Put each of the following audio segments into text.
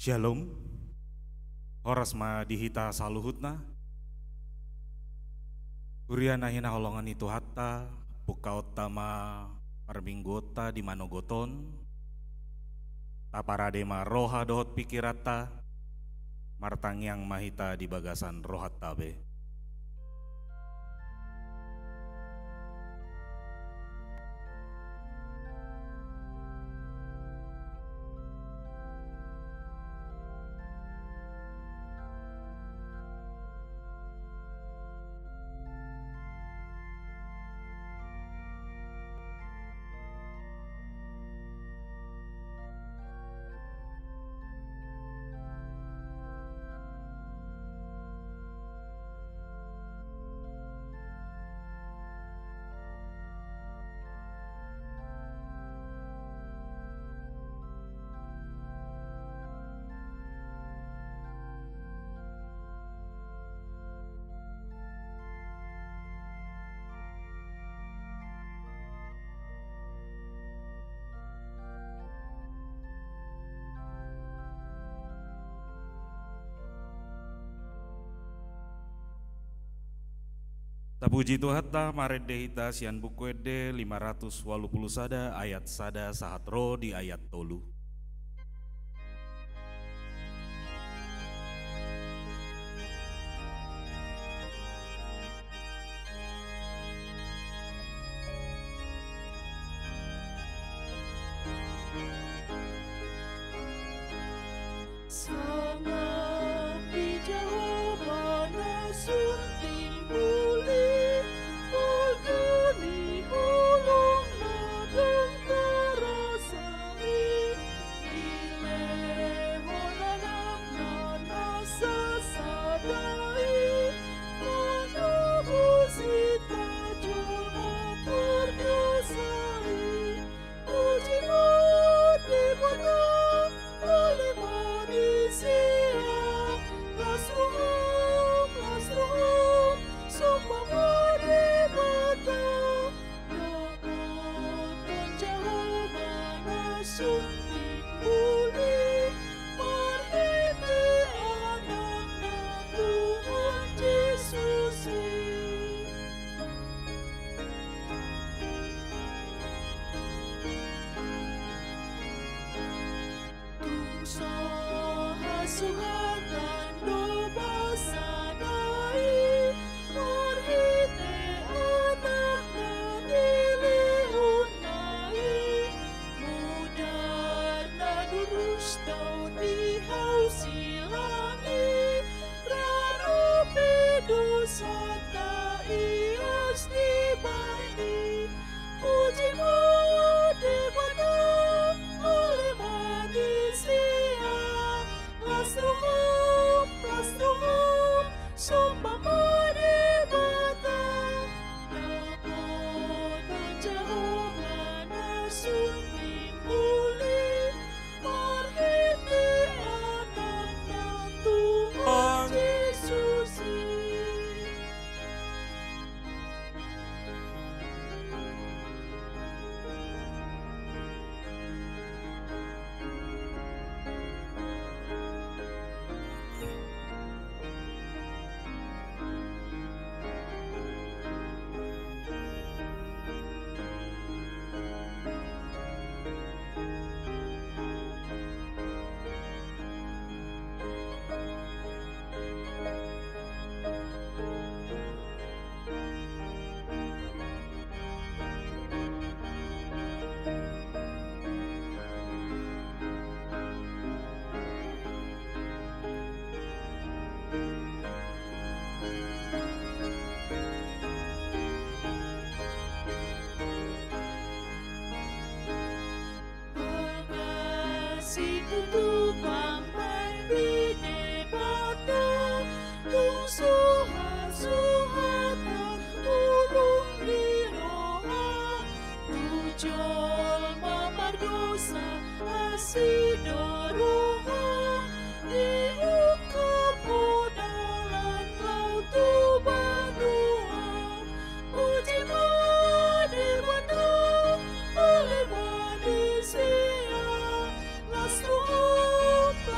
Shalom, horas ma dihita saluhutna. Uriana hina holongan itu hatta, buka utama parminggota di manogoton. Taparadema roha dohot pikirata, martangyang mahita di bagasan rohat tabe. Tapuji Tuhatta marede hita sian bukuede 580 sada ayat sada sahat ro di ayat tolu.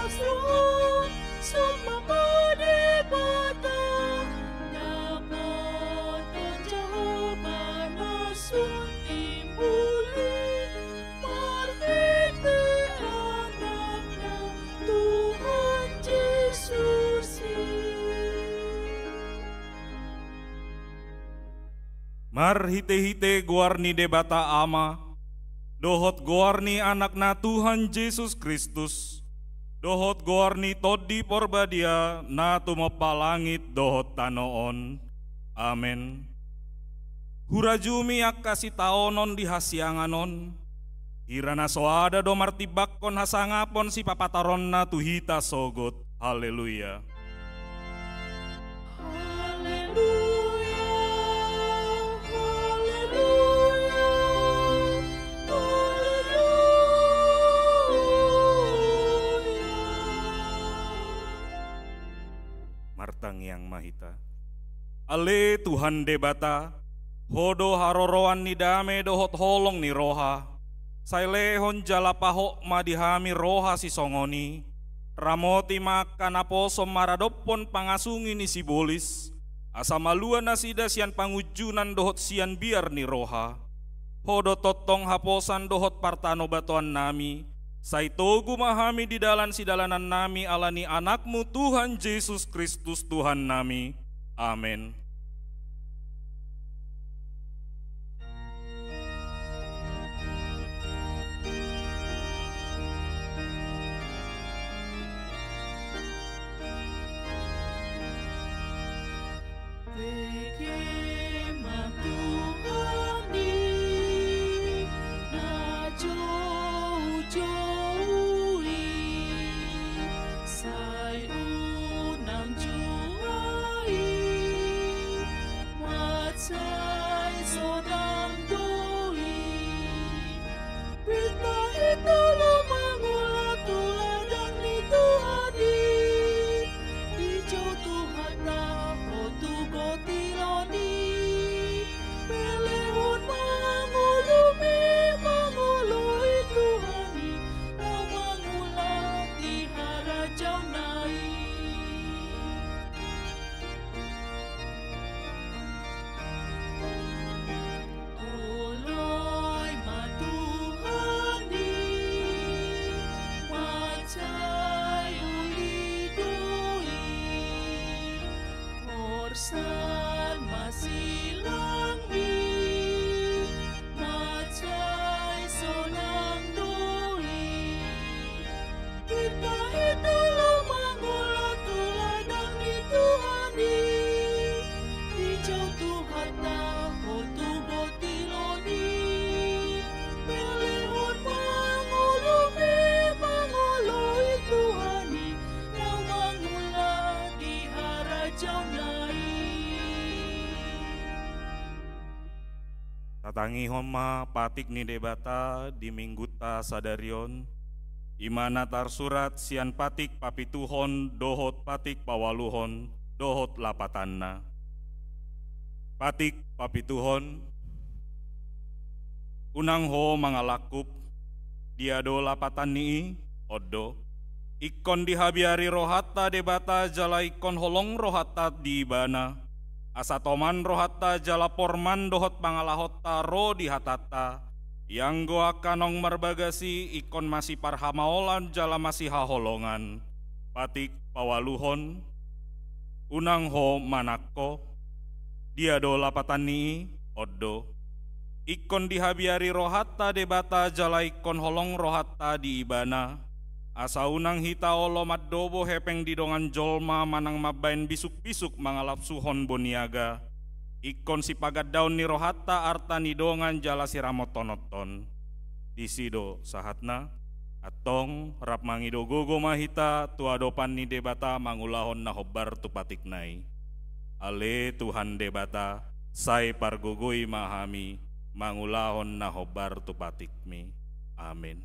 Let's go. Marhite-hite guarni debata ama, dohot guarni anakna Tuhan Yesus Kristus, dohot guarni todi porbadia na tumopa langit dohot tanoon. Amen. Hurajumi ak kasih taonon di hasianganon, hirana soada do martibakkon hasangapon si papataron na tuhita sogot. Haleluya. Martang yang mahita. Ale Tuhan debata, hodo haroroan ni dame dohot holong ni roha, sailehon jalapahok madihami roha si songoni, ramoti makan aposom maradopon pangasungi ni si bolis, asamaluan nasida sian pangujunan dohot sian biar ni roha, hodo totong haposan dohot partano batuan nami, saitogu mahami di dalan si dalanan nami alani anakmu Tuhan Yesus Kristus Tuhan nami. Amin. Tatangi homa patik ni debata di mingguta sadarion, imana tarsurat sian patik papituhon dohot patik pawaluhon dohot lapatanna. Patik papituhon, unang ho mangalakup, diado lapatan ni odo, ikon dihabiari rohata debata jala ikon holong rohata di bana, asatoman rohata jala porman dohot pangalahota ro di hatata, yang goa kanong marbagasi ikon masih parhamaolan jala masih haholongan, patik pawaluhon, unang ho manakko, diado lapatan ni odo, ikon dihabiari rohata debata jala ikon holong rohata di ibana, asa unang hita olo maddobo hepeng didongan jolma manang mabain bisuk-bisuk mangalap suhon boniaga, ikon si pagad daun ni rohata arta ni dongan jala siramotonoton, disido sahatna, atong rap mangido gogo mahita tuadopan ni debata mangulahon na hobar tupatiknai. Ale Tuhan debata, say pargugui mahami, mangulahon na hobar tupatikmi. Amin.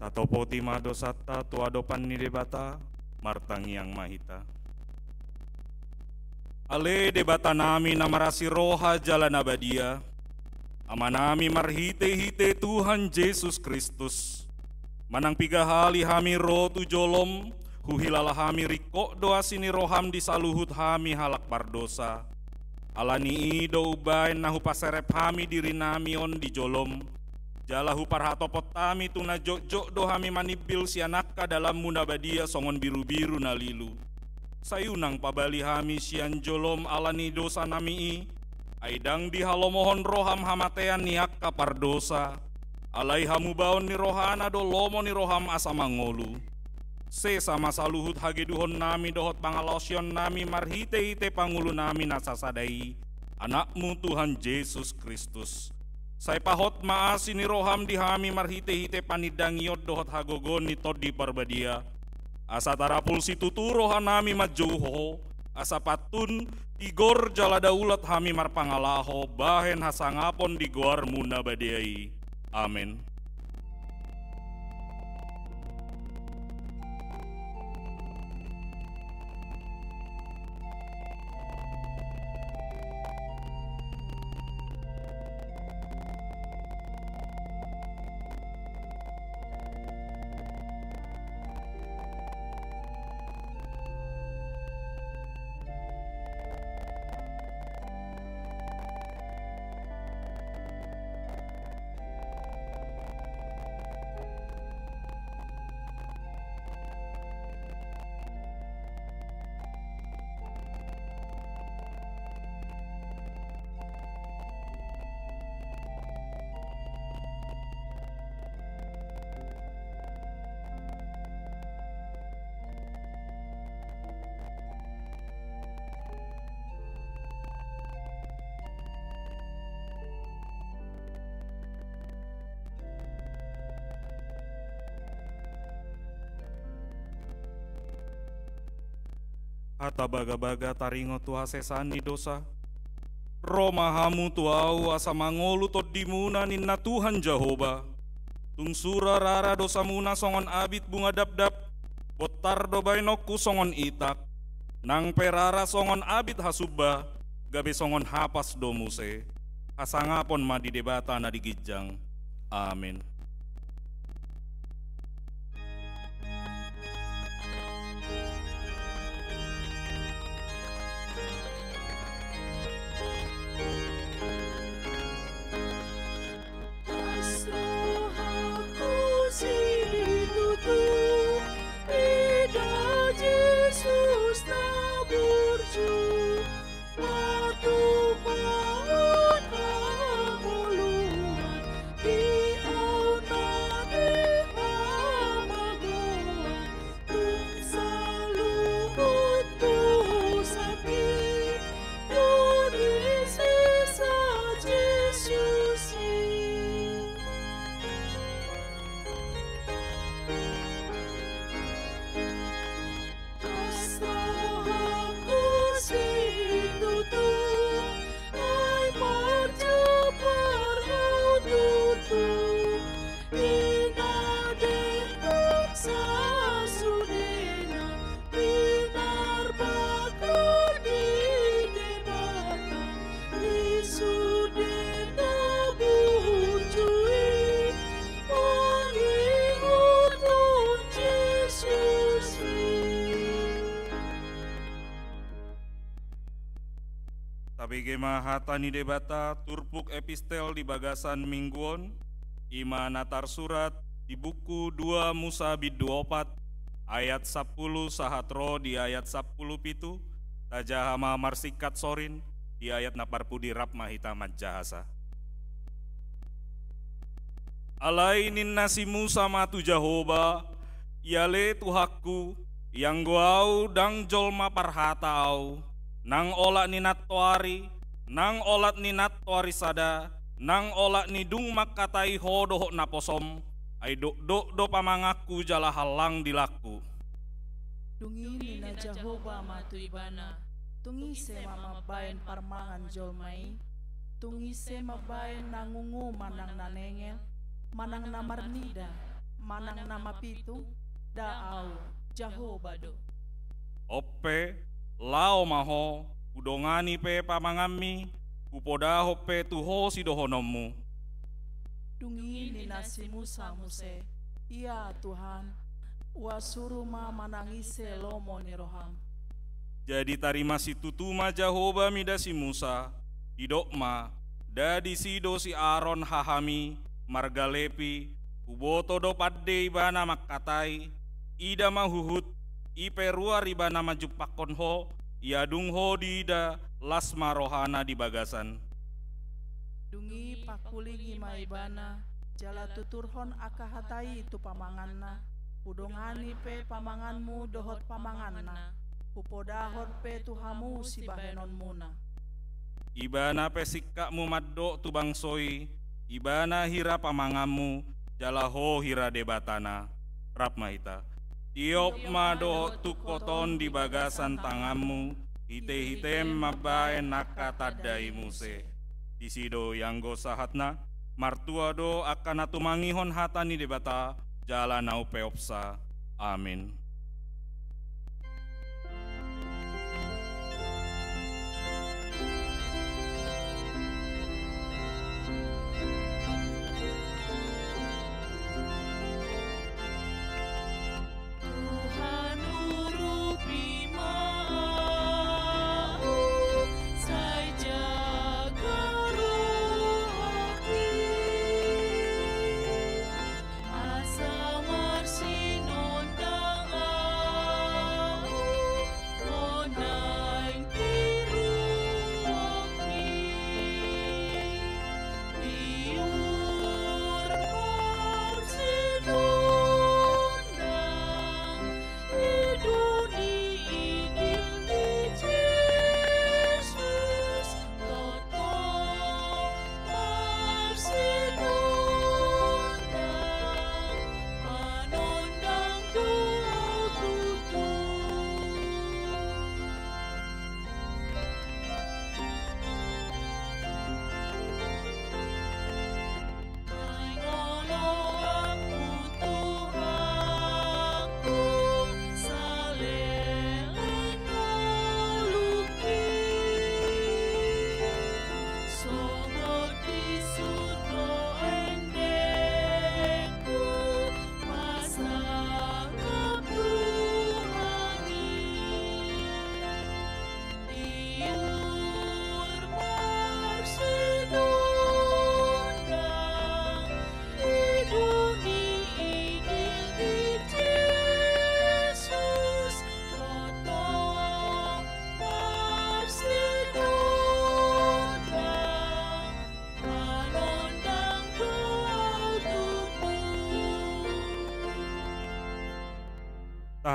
Tatopo tima dosata tuadopan ni debata martangi yang mahita. Ale debata nami namarasi roha jalan abadia. Amanami marhite-hite Tuhan Yesus Kristus. Manang piga hali hami roh tu jolom, huhilala hami riko doa sini roham di saluhut hami halak bardosa. Alani do ubain nahu paserep hami diri nami on di jolom. Jalahu parhatopot tami tuna jok-jok do hami manibil sianaka dalam munabadia songon biru-biru nalilu. Sayunang pabali hami sian jolom alani dosa nami aidang di halomohon roham hamatean niak kapar dosa. Alai hamu baon ni rohana do lomo ni roham asa mangolu. Se sama saluhut hageduhon nami dohot pangalosyon nami marhite-hite pangulu nami nasasadai. Anakmu Tuhan Yesus Kristus. Saya pahot maasi ni roham di hami marhite-hite panidangiot dohot hagogon ni tod di parbadia. Asa tarapul si tutu rohanami majuho. Asa patun igor jaladaulat hami marpangalaho bahen hasangapon di goar munabadiai. Amin. Hata baga-baga taringo tuha sesani dosa. Roma hamu tuau asa mangolu tod dimuna ninna Tuhan Jehoba. Tungsura rara dosa muna songon abit bunga dap-dap. Botar do bainoku songon itak. Nang perara songon abit hasubba. Gabe songon hapas do muse. Hasangapon madi debata na digijang. Amin. Tabige mahata ni debata turpuk epistel di bagasan mingguon ima natar surat di buku 2 Musa bid 24 ayat 10 sahatro di ayat 10 pitu tajahama marsikat sorin di ayat naparpudi rap mahita majahasa. Alai ninna si Musa matu Jehoba yale Tuhaku yang guau dang jolma parhatau nang olak ni natwari, nang olat ni natwari sada, nang olak ni dung makatai hodoh naposom, ay do pamangaku jala halang dilaku. Dungi na Jehovah matu ibana, tungi se mamabayan parmangan jolmai, tungi se mabayan nangungu manang nanengel, manang namarnida, manang nama pitu daau Jehovah do. Oppe lao maho udongani pe pamangami upoda hoppe tuho sidohonomu. Dungi ni nasi Musa muse, iya Tuhan, wa suruh ma manangise lomo ni roham. Jadi tarima si tutuma Jehovah mida si Musa, didokma, dadi sido si Aaron hahami, margalepi, uboto do padde ibana makatai, ida mahuhut, ipe ruar ibana majupakon ho, iadung ho dida lasma rohana di bagasan. Dungi pakulingi maibana, jala tuturhon akahatai tu pamanganna, udongani pe pamanganmu dohot pamanganna, upodahon pe tuhamu si bahenon muna. Ibana pe sikkamu maddo tu bangsoi, ibana hira pamangamu, jala ho hira debatana, rap mahita. Tiop ma dohot tu koton di bagasan tanganmu, hite-hitem mabae nakatadai muse. Disido yang go sahatna, martua do akan atumangihon hatani debata, jala nau peopsa. Amin.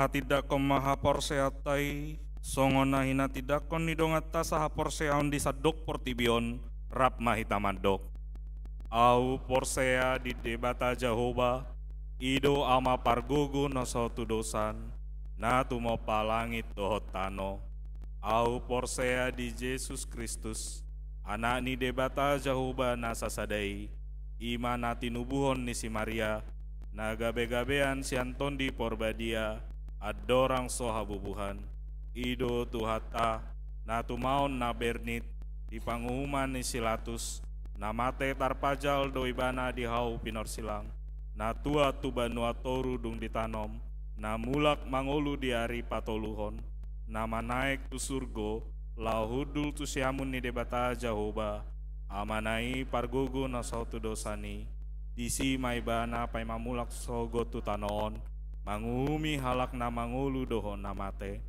Tidak kom maha porseatai, songona hina tidak kon nidongata saha porseaon di sadok portibion, rap mahita mandok. Au porsea di debata Jehovah, ido ama pargugu no sotu dosan, na tumo palangit dohot tano. Au porsea di Yesus Kristus, anak ni debata Jehovah nasa sadai, ima nati nubuhon ni si Maria, na gabe-gabean si Anton di porbadia, adorang soha bubuhan, ido tuhata, na tumaon na bernit, di pangumuman ni silatus, na mate tarpajal do ibana di hau pinor silang, na tua tubanua toru dung ditanom, na mulak mangolu di hari patoluhon, na manaik tu surgo, lau hudul tu siamun ni debata Jehovah, amanai pargugu na sautu dosani, disi maibana pai mamulak sogo tu tanoon, mangumi halak na mangulu dohon namate,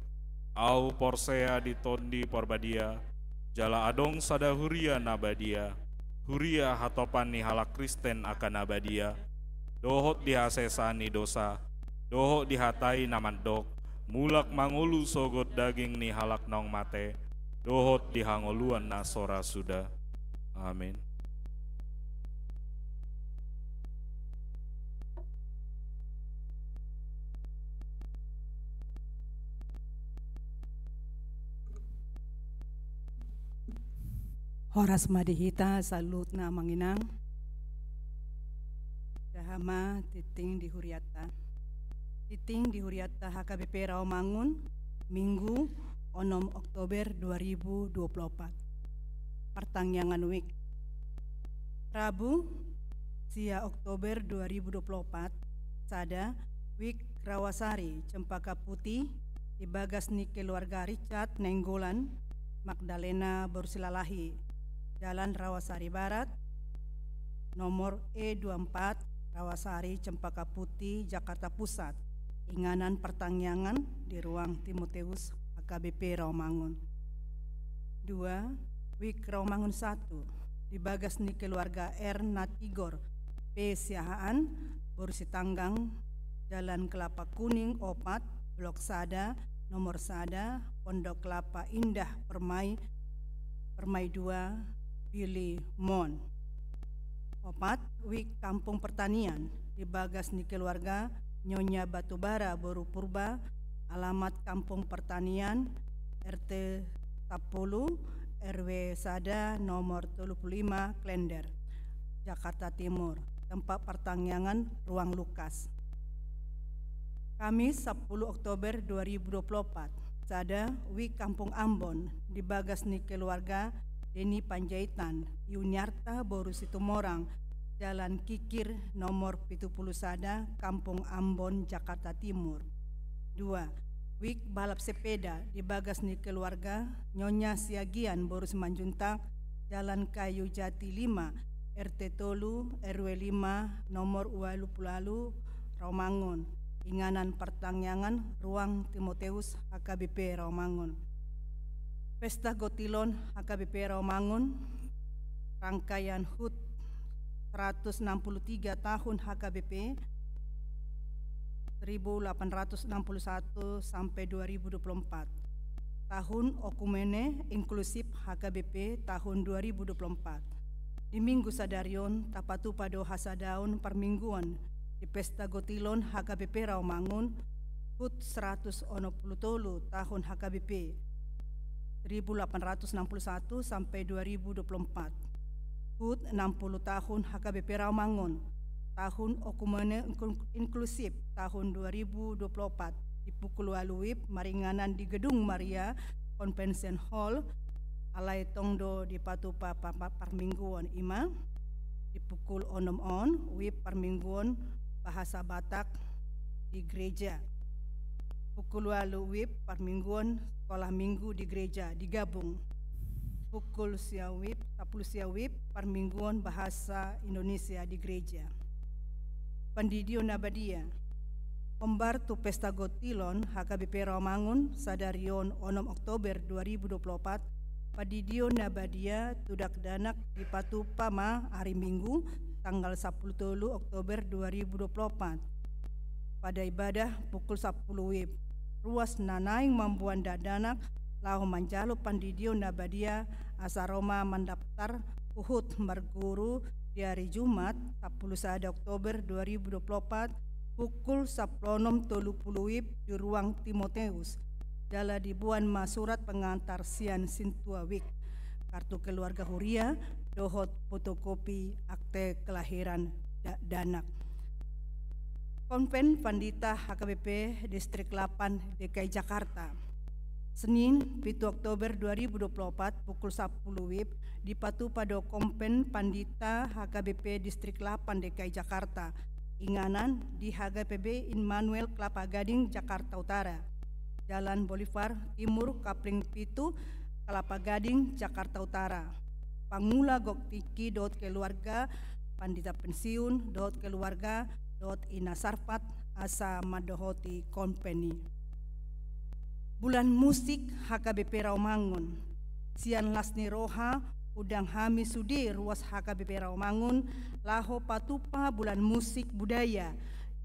au porsea di tondi porbadia, jala adong sada huria nabadia, huria hatopan ni halak Kristen akan nabadia, dohot dihasesani dosa, dohot dihatai namandok, mulak mangulu sogot daging ni halak nong mate, dohot dihangoluan na sora sudah. Amin. Horas madihita salut na manginang. Dahama titing dihuriata. Titing dihuriata HKBP Rawamangun, Minggu 6 Oktober 2024. Pertangyangan Wik. Rabu, sia Oktober 2024, Sada, Wik Rawasari, Cempaka Putih, Ibagas ni keluarga Richard Nenggolan, Magdalena Borsilalahi, Jalan Rawasari Barat, nomor E24, Rawasari, Cempaka Putih, Jakarta Pusat. Inganan pertangyangan di ruang Timoteus HKBP Rawamangun. 2. Wik Rawamangun 1, Dibagas ni keluarga R. Natigor, P. Siahaan, Borsi Tanggang, Jalan Kelapa Kuning, Opat, Blok Sada, nomor Sada, Pondok Kelapa Indah, Permai 2, Billy Mon. 4. Wik Kampung Pertanian, Dibagas ni keluarga Nyonya Batubara Boru Purba, alamat Kampung Pertanian, RT 10, RW Sada, nomor 35, Klender, Jakarta Timur. Tempat pertangyangan ruang Lukas. Kamis 10 Oktober 2024, Sada, Wik Kampung Ambon, Dibagas ni keluarga Deni Panjaitan, Yuniarta Boru Situmorang, Jalan Kikir, nomor 70 Sada, Kampung Ambon, Jakarta Timur. 2. Wik balap sepeda, Dibagas ni keluarga Nyonya Siagian Boru Simanjuntak, Jalan Kayu Jati 5, RT Tolu, RW 5, nomor 20 Rawamangun. Inganan pertangyangan ruang Timoteus HKBP Rawamangun. Pesta Gotilon HKBP Rawamangun, rangkaian HUT 163 tahun HKBP 1861 sampai 2024. Tahun Okumene Inklusif HKBP tahun 2024. Di Minggu Sadarion Tapatu Pado Hasadaun Permingguan di Pesta Gotilon HKBP Rawamangun HUT 160 tahun HKBP 1861 sampai 2024. HUT 60 tahun HKBP Rawamangun, tahun Okumene Inklusif tahun 2024 di pukul 8 WIB maringanan di Gedung Maria Convention Hall Alai Tongdo di Patupa Parmingguan Ima di pukul 6 WIB Parmingguan bahasa Batak di gereja. Pukul 8 WIB Parmingguan sekolah minggu di gereja digabung. Pukul 10 WIB Parmingguan bahasa Indonesia di gereja. Pendidio Nabadia Pembartu Pesta Gotilon HKBP Rawamangun Sadarion 6 Oktober 2024 Pendidio Nabadia Tudak Danak di Patupama hari Minggu tanggal 10 Oktober 2024 pada ibadah pukul 10 WIB ruas Nanaing Mambuan Dadanak lahu manjalo Pendidio Nabadia Asaroma mendaftar Uhud Marguru di hari Jumat 11 Oktober 2024 pukul 10.30 WIB di ruang Timoteus. Jala dibuan masurat pengantar sian Sintua Wik, kartu keluarga Huria, dohot fotokopi akte kelahiran Danak. Konven Pandita HKBP Distrik 8 DKI Jakarta. Senin 7 Oktober 2024 pukul 10 WIB di Patu Pado Kompen Pandita HKBP Distrik 8 DKI Jakarta. Inganan di HKBP Immanuel Kelapa Gading Jakarta Utara. Jalan Bolivar Timur Kapling Pitu Kelapa Gading Jakarta Utara. Pangula Goktiki keluarga Pandita Pensiun keluarga Ina Sarfat Asa Madohoti Company. Bulan Musik HKBP Rawamangun. Sian Lasni Roha Udang Hami Sudi ruas HKBP Rawamangun laho patupa bulan musik budaya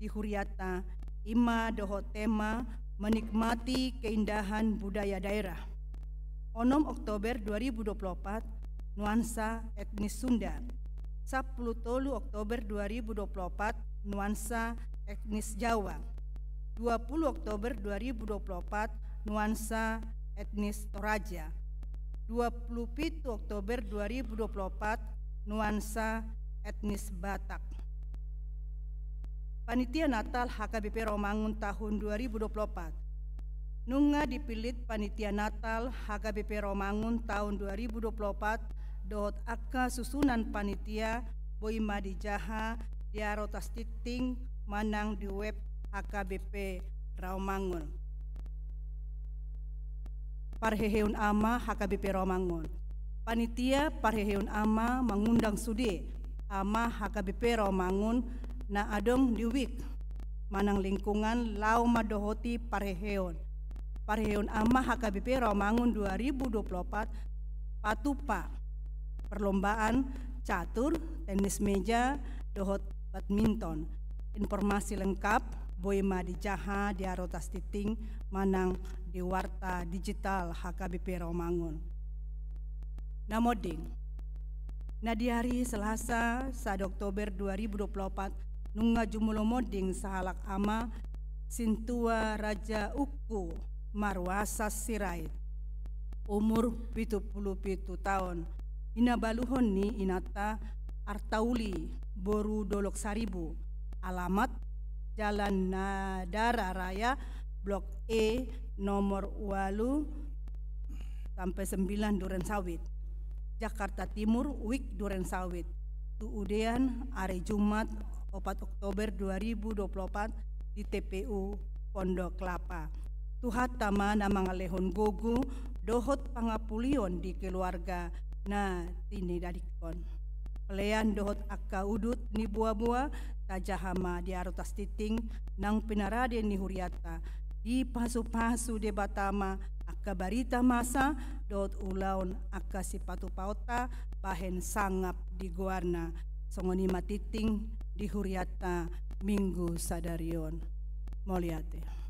di Huriata Ima doho tema menikmati keindahan budaya daerah. 6 Oktober 2024 nuansa etnis Sunda. 10 Oktober 2024 nuansa etnis Jawa. 20 Oktober 2024 nuansa etnis Toraja. 27 Oktober 2024 nuansa etnis Batak. Panitia Natal HKBP Romangun tahun 2024. Nunga dipilih Panitia Natal HKBP Romangun tahun 2024 dot akka susunan panitia boima di jaha diarotas titing manang di web HKBP Romangun. Parheheun ama HKBP Romangun. Panitia Parheheun ama mengundang sudi ama HKBP Romangun na adong diwik manang lingkungan lau madohoti Parheheun. Parheheun ama HKBP Romangun 2024 patupa perlombaan catur, tenis meja, dohot badminton. Informasi lengkap boima di jaha di arotas titing manang di warta digital HKBP Romangun. Namoding. Nah di hari Selasa 1 Oktober 2024 nunga jumulo moding sahalak ama Sintua Raja Uku Marwasa Sirait umur 77 tahun. Inabaluhon ni inata Artauli Boru Dolok Saribu. Alamat Jalan Nadara Raya Blok E nomor 8 sampai 9 Duren Sawit, Jakarta Timur, Wik Duren Sawit. Tuudean hari Jumat 4 Oktober 2024 di TPU Pondok Kelapa. Tuhat tama na mga lehon gogu dohot pangapulion di keluarga na tinidadikon. Pelayan dohot akka udut ni buah-buah tajahama di arotas titing nang pinarade ni Huriata di pasu-pasu de batama akka barita masa dohot ulaun akka sipatu pauta bahen sangap di guarna songoni matiting di Huriata minggu sadarion. Moliate.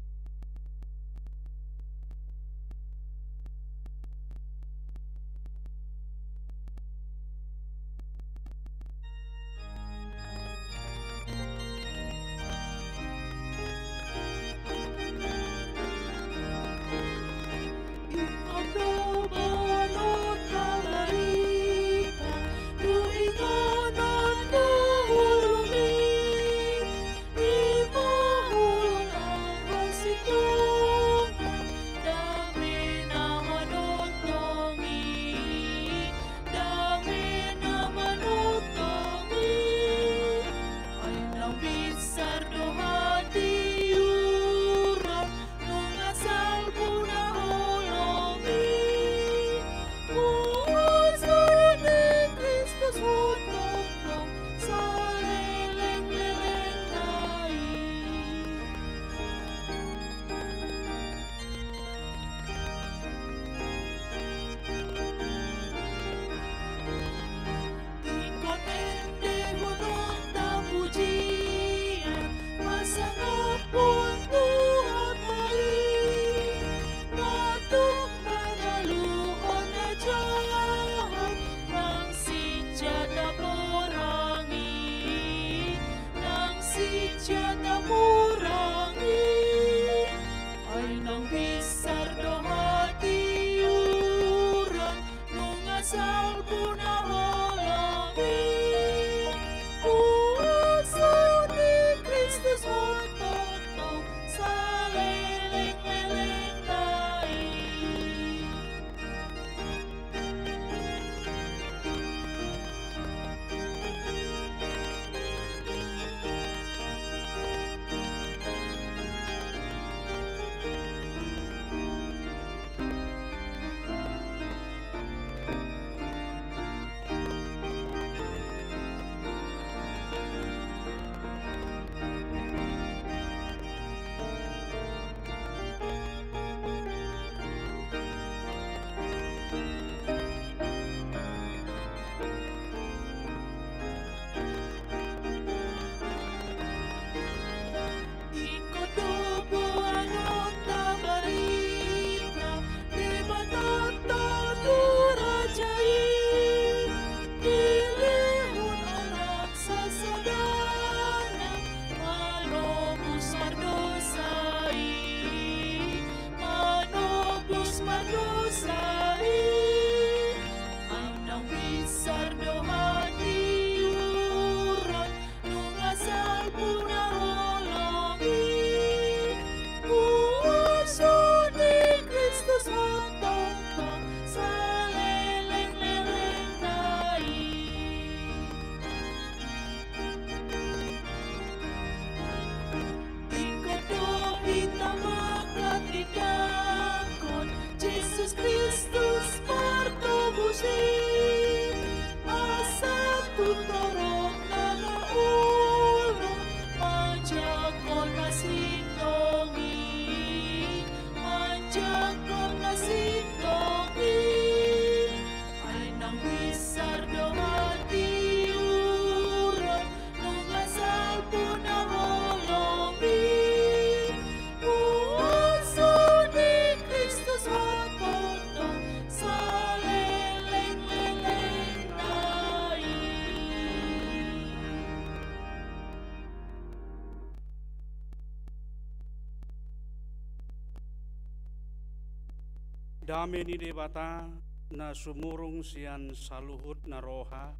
Dame ni debata na sumurung sian saluhut na roha.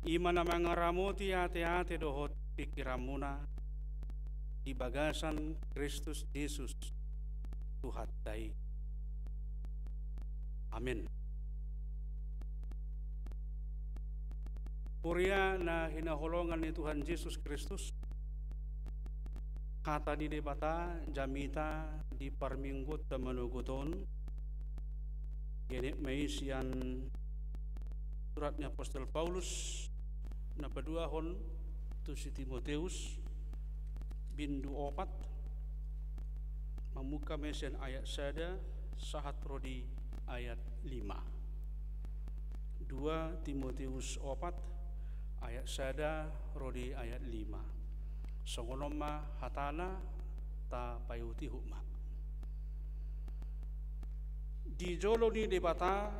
Ima na mangaramoti ate-ate dohot pikiramuna di bagasan Kristus Yesus Tuhan dai. Amin. Puria na hinaholongan ni Tuhan Yesus Kristus, kata di debata jamita di parminggut ta manuguton, ini maisian suratnya Apostol Paulus na paduahon tu si Timoteus bindu 4 mamuka mesian ayat sada sahat rodi ayat 5. 2 Timoteus 4 ayat sada rodi ayat 5. Songonoma hatana ta payuti hukma. Di jolo ni debata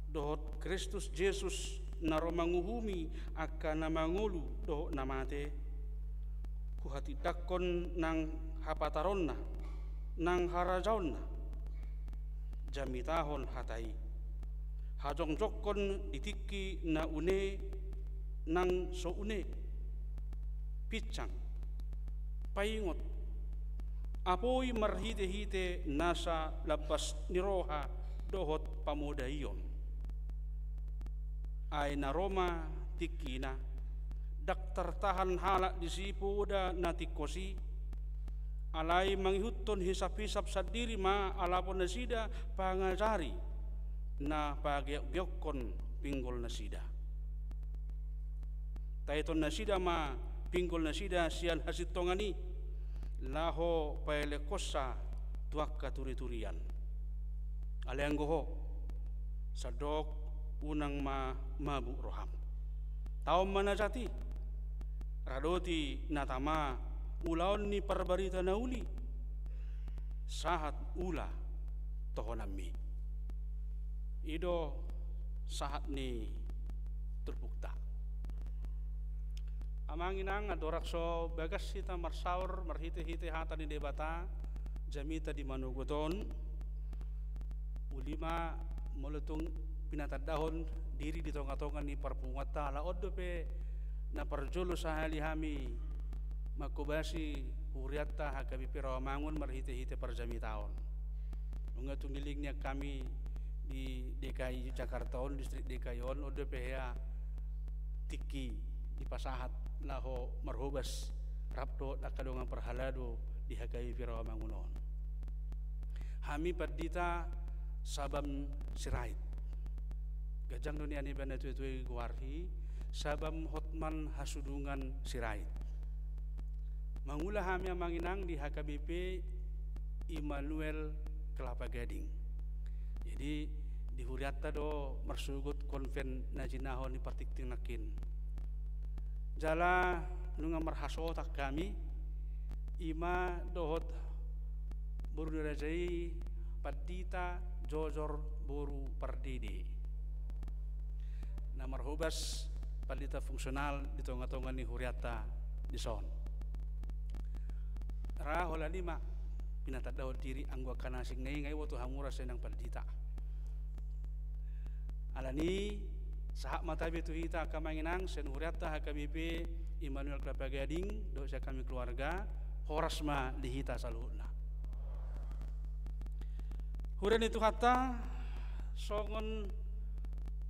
dohot Kristus Yesus naro manguhumi akan namangulu dohot namate kuhati dakon nang hapataronna nang harajaonna jamitahon hatai hajong jokon ditiki na une nang so une picang paingot apoi marhite-hite nasa labas niroha dohot pamudayon ay naroma tikina daktar tahan halak disipu da natikosi alai mangihutton hisap-hisap sadiri ma alapon nasida pangajari na pagyokon pinggol nasida taiton nasida ma pinggol nasida sian hasitongani laho paelekosa tuakka turi-turian aleanggoho sadok unang mabuk roham taom manajati radoti natama ulaon ni parbarita nauli sahat ula tohonami ido sahat ni terbukta amanginang adorakso bagas sita marsaur marhite-hite hata ni debata jamita di manuguton ulima meletung pinatadahon diri di tonga-tonga ni parpungata la oddo pe na parjolo sahali hami makubasi huriatta hakabi piramangun marhite-hite parjami taon nunga tungilingnya kami di DKI Jakarta on distrik DKI on oddo pe ya tiki di pasahat laho marhubas rapdo nakadongan perhalado di hakabi piramangun on hami padita sabam sirait gajang dunia ni bana tuai guarhi sabam hotman hasudungan sirait mangula hami manginang di HKBP Immanuel Kelapa Gading jadi di huriatta do marsugut konven najinahon ni partikting nakin jala nunga marhasotak kami ima dohot boru dirajai padita jojor boru pardidi na marhubas palita fungsional di tonga-tonga ni huriata di son rahola lima pinatadaw diri angwa kanasing nay ngay wato hamura senang palita alani sahak matabi tuhita kamanginang sen huriata HKBP Immanuel Kelapa Gading do sa kami keluarga horasma dihita saluhna huran itu kata songon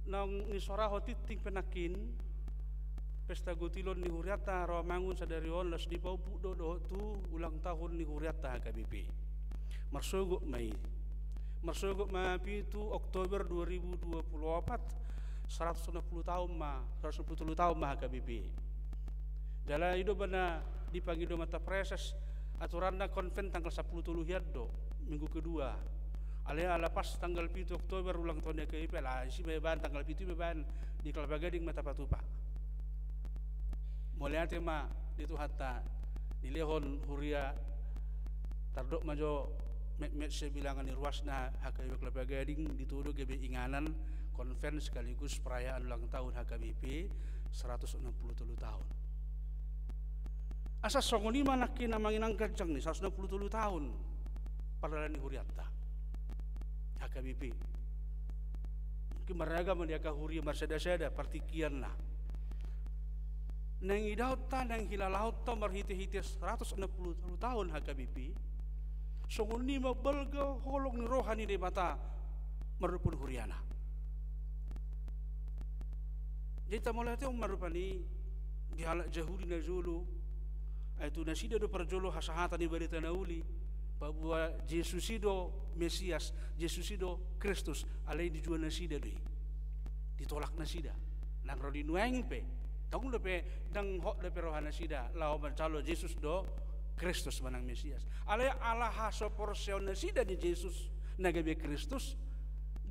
nang nisora hotiting penakin pesta gutilon ni huriata ramangun sadarion las di pau do tu ulang tahun ni huriata HKBP marsuguk marsuguk ma pitu Oktober 2024 160 tahun ma 110 tahun ma HKBP jala ido bana dipanggil do mata preses aturanna konven tanggal 10 hiaddo minggu kedua alea lapas tanggal 7 Oktober ulang tahun HKBP lah isi beban tanggal 7 beban di Kelapa Gading mata patupa mulai tema itu hatta di lehon huria tardok majo met sebilangan ruasna HKBP Kelapa Gading dituduh GB inganan konven sekaligus perayaan ulang tahun HKBP 167 tahun asa songonima nakin manginang gajang ni 167 tahun padahal ni huriatta HKBP. Mungkin meragam dia kahuri marsada-sada partikian lah. Nang idauta nang hilalauta marhiti-hiti 160 tahun HKBP. Songoni mabelga holong ni rohani di mata merupun huriana. Jadi tamola tu marupani dihalak jahuri na zulu. Itu nasida do perjolo hasahata ni berita nauli bahwa Yesus itu Mesias, Yesus itu Kristus, alai dijual nasida doi. Ditolak nasida. Nang rodi nueng pe. Tong lepe dang hok lepe rohana nasida lao mencalo Yesus do Kristus manang Mesias. Alai Allah haso porsion nasida di Yesus nagabe Kristus.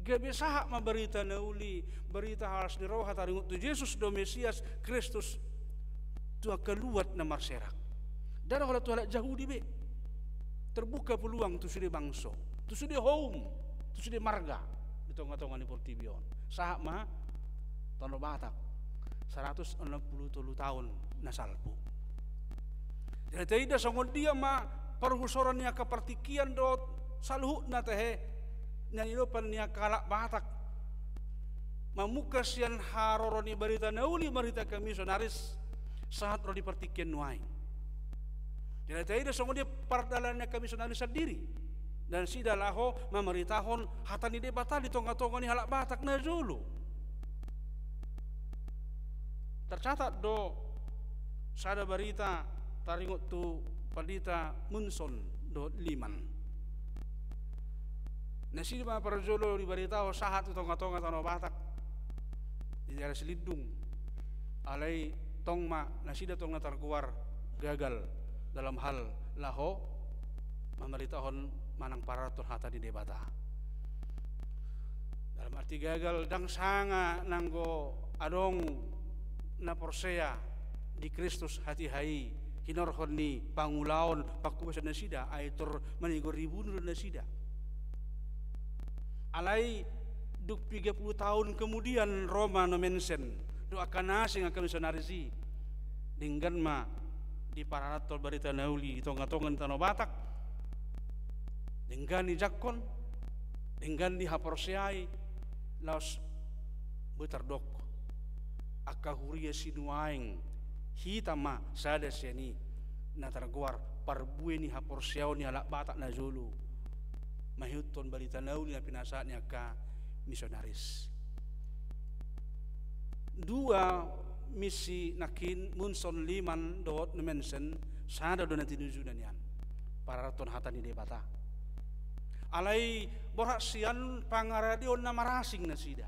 Gabe sahak ma berita nauli, berita halas di roha taringut tu Yesus do Mesias Kristus tu keluat na marserak. Dan kalau tu halak Yahudi be terbuka peluang tu sudah bangso, tu sudah home, tu sudah marga di tengah-tengah ni Portibion. Sahak ma tahun Batak 160 tahun nasalpu. Jadi tidak sangat dia ma perhusoran niya kapartikian do saluh na tehe nanilopan niya kalak Batak. Mamukas yan haroro ni berita nauli berita kamisionaris saat rodi partikian nuai. Jadi tidak sangat dia pardalannya kamisionaris sendiri. Dan si dalaho memeritahon hatani de batal di tongga-tongga ni halak Batak na Zulu. Tercatat do sada berita taringot tu padita Munson do Liman. Nasi di mana perjolo di berita sahat tu tongga-tongga tanah Batak di daerah Selidung. Alai tongma nasi da tongga terkuar gagal dalam hal laho memeritahon manang paratur hata di debata. Dalam arti gagal dang sanga nanggo adong na porsea di Kristus hati hai hinorhon ni pangulaon pakubasa nasida aitor manigo ribun nasida. Alai duk 30 tahun kemudian Roma no mention do akan asing akan misionarisi dengan ma di pararatol berita nauli tonga-tongan tanah Batak dengan di Jakon dengan di haporsiai laos betardok akahuria sinuaing hitama sada seni na targuar parbue ni haporsiao ni halak Batak na Zulu mahiuton berita nauli na pinasaatnya ka misionaris. Dua misi nakin Munson Liman dot mention sada do nanti nujunan yan para raton hata ni debata. Alai borak sian pangaradion na marasing na sida.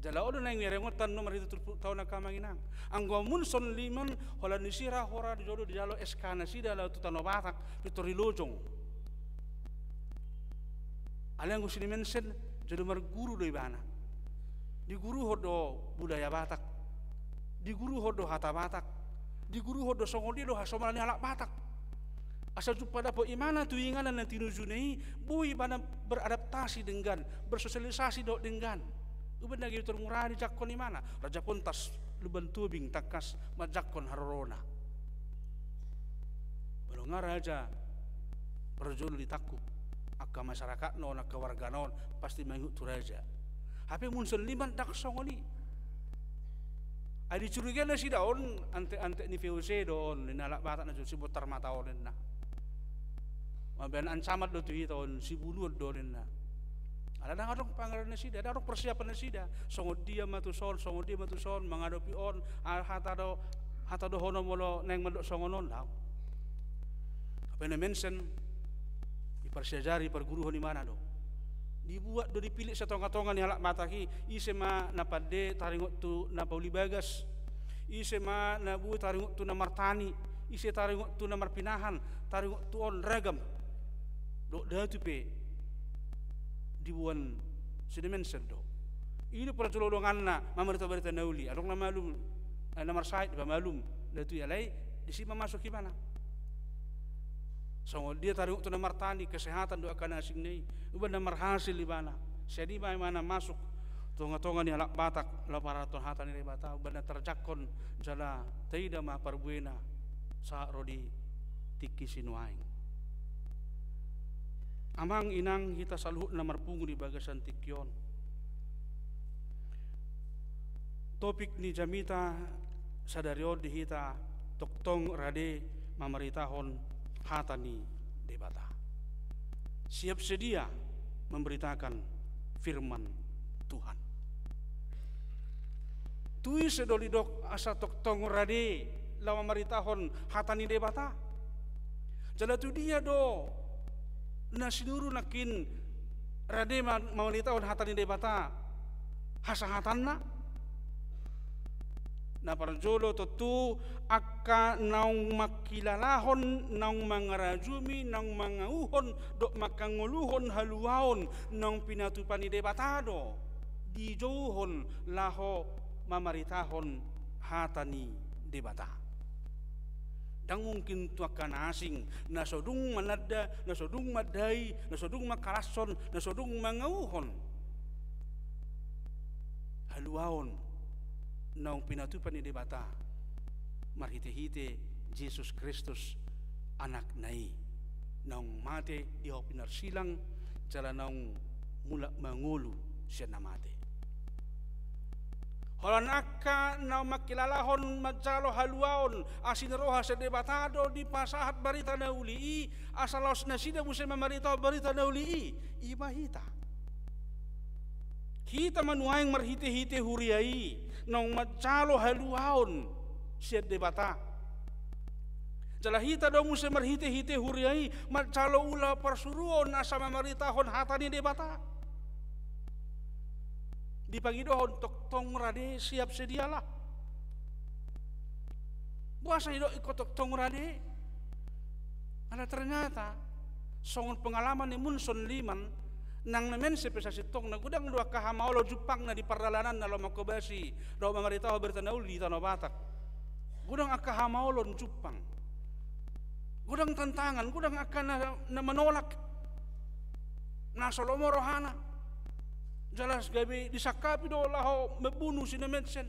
Jala odo na yung merengotan no marito tahun na kamanginang. Anggo Munson Liman hola nisira hora di jodo di jalo SK na sida la tutano Batak pitorilojong. Alang gusto ni mensen jadi marguru do ibana. Di guru hodo budaya Batak. Di guru hodo hata Batak. Di guru hodo songodi do hasomalani halak Batak. Asal pada po imana tu inganan nanti nujunei bui bana beradaptasi dengan bersosialisasi do dengan. Uben lagi termurah di Jakon imana. Raja Pontas luban tubing takas majakon harorona. Balonga raja perjolo ditakuk. Aka masyarakat non, aka warga non pasti mengikut tu raja. Tapi Munson Liman dak songoni. Adi curiga na si daon ante ni VOC don ni nalak Batak na si botar mata onen na. Maben ancamat do tu hiton si bunuh do na. Ada ngadong pangaran na sida, ada persiapan na sida. Songod dia matuson menghadapi on hata do hono molo neng mandok songonon daw. Apa na mention persajari perguruan di mana do dibuat do dipilih setongah-tongah ni halak Bataki isema na pade taringot tu na Pauli Bagas isema na bu taringot tu na Martani ise taringot tu na Marpinahan taringot tu on ragam do datu pe dibuan sedemen do ini percolongan na mamarita berita nauli adong na malum na Marsaid ba malum datu alai di sini masuk di mana. So dia taruh tu nomor tani kesehatan do akan asing ni, uban nomor hasil di mana? Jadi mana masuk tonga-tonga ni halak Batak, laparaton hata ni Batak, uban terjakon jala tidak ma perbuena saat rodi tiki sinuaing. Amang inang hita saluhut na marpungu di bagasan tikyon. Topik ni jamita sadario di hita toktong rade mamaritahon hatani debata. Siap sedia memberitakan firman Tuhan. Tui sedolidok asa toktong rade lawa maritahon hatani debata. Jala tu dia do na sinuru nakin rade maulitaon hatani debata hasahatanna na parjolo totu akka naung makilalahon naung mangarajumi naung mangauhon dok makanguluhon haluaon naung pinatupani debatado di jauhon laho mamaritahon hatani debata. Dan mungkin tu akan asing nasodung manada, nasodung madai, nasodung makalason, nasodung mangauhon haluaon naung pinatupan ni debata marhite-hite Jesus Kristus anak nai naung mate diho pinarsilang jala naung mula mangulu siya na mate. Holan akka na makilalahon majalo haluaon asin roha sa debatado di pasahat barita na ulii asalos na sida musim mamarita barita na ulii iba hita manuayang marhite-hite huriai nang majalo haluaon siya debata jala hita daw musim marhite-hite huriai majalo ula parsuruon asa mamaritahon hatani debata. Di pagi doon toktong rade siap sedialah. Buasa hidup ikut toktong rade. Ada ternyata songon pengalaman ni Munson Liman nang namen sepesa sitong na gudang dua kahamaulo Jepang na di pardalanan na lomakobasi daw mamaritaw bertanaul di Tanah Batak. Gudang akahamaulo Jepang. Gudang tantangan, gudang akan na menolak. Na Solomo rohana. Jelas gabi disakapi do laho membunuh sina mensen.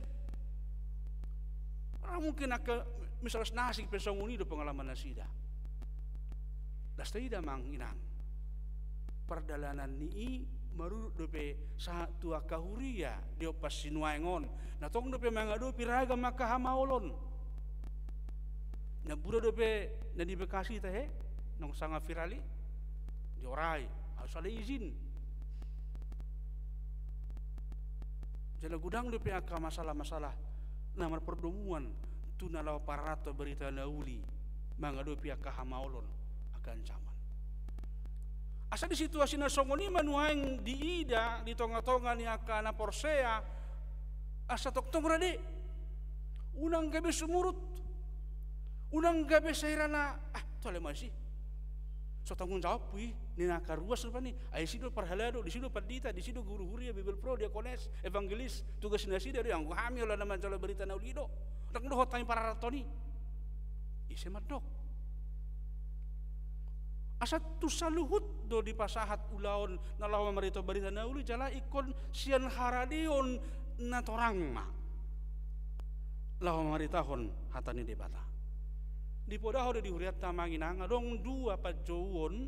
Mungkin akan misalnya nasik pesong unido pengalaman nasida. Dastaida mang inang. Perdalanan ni marurut dope satu akahuria dio pas sinuaingon. Natong dope mangado piraga maka hamaolon. Na buro dope na di Bekasi tahe nong sanga virali. Diorai harus ada izin. Jala gudang dope aka masalah-masalah namar perdomuan tunalaw parato berita nauli mangado pihak kahamaulon akan ancaman. Asa di situasi na songoni manuaing di ida di tonga-tonga ni aka na porsea asa toktong rade unang gabi sumurut unang gabi sairana tole masih so tanggung jawab pi ni nakaruas lupa ni ay sido parhalado di sido padita di sido guru-guru ya Bible Pro diakones evangelis tugas nasi dari yang kami olah nama jala berita naulido tak doh tanya para ratoni isemat dok asa tu saluhut do di pasahat ulaon nalawa marito berita nauli jala ikon sian haradion na torang ma lawa maritahon hatani debata di podaho di huriat tamanginang adong dua pajowon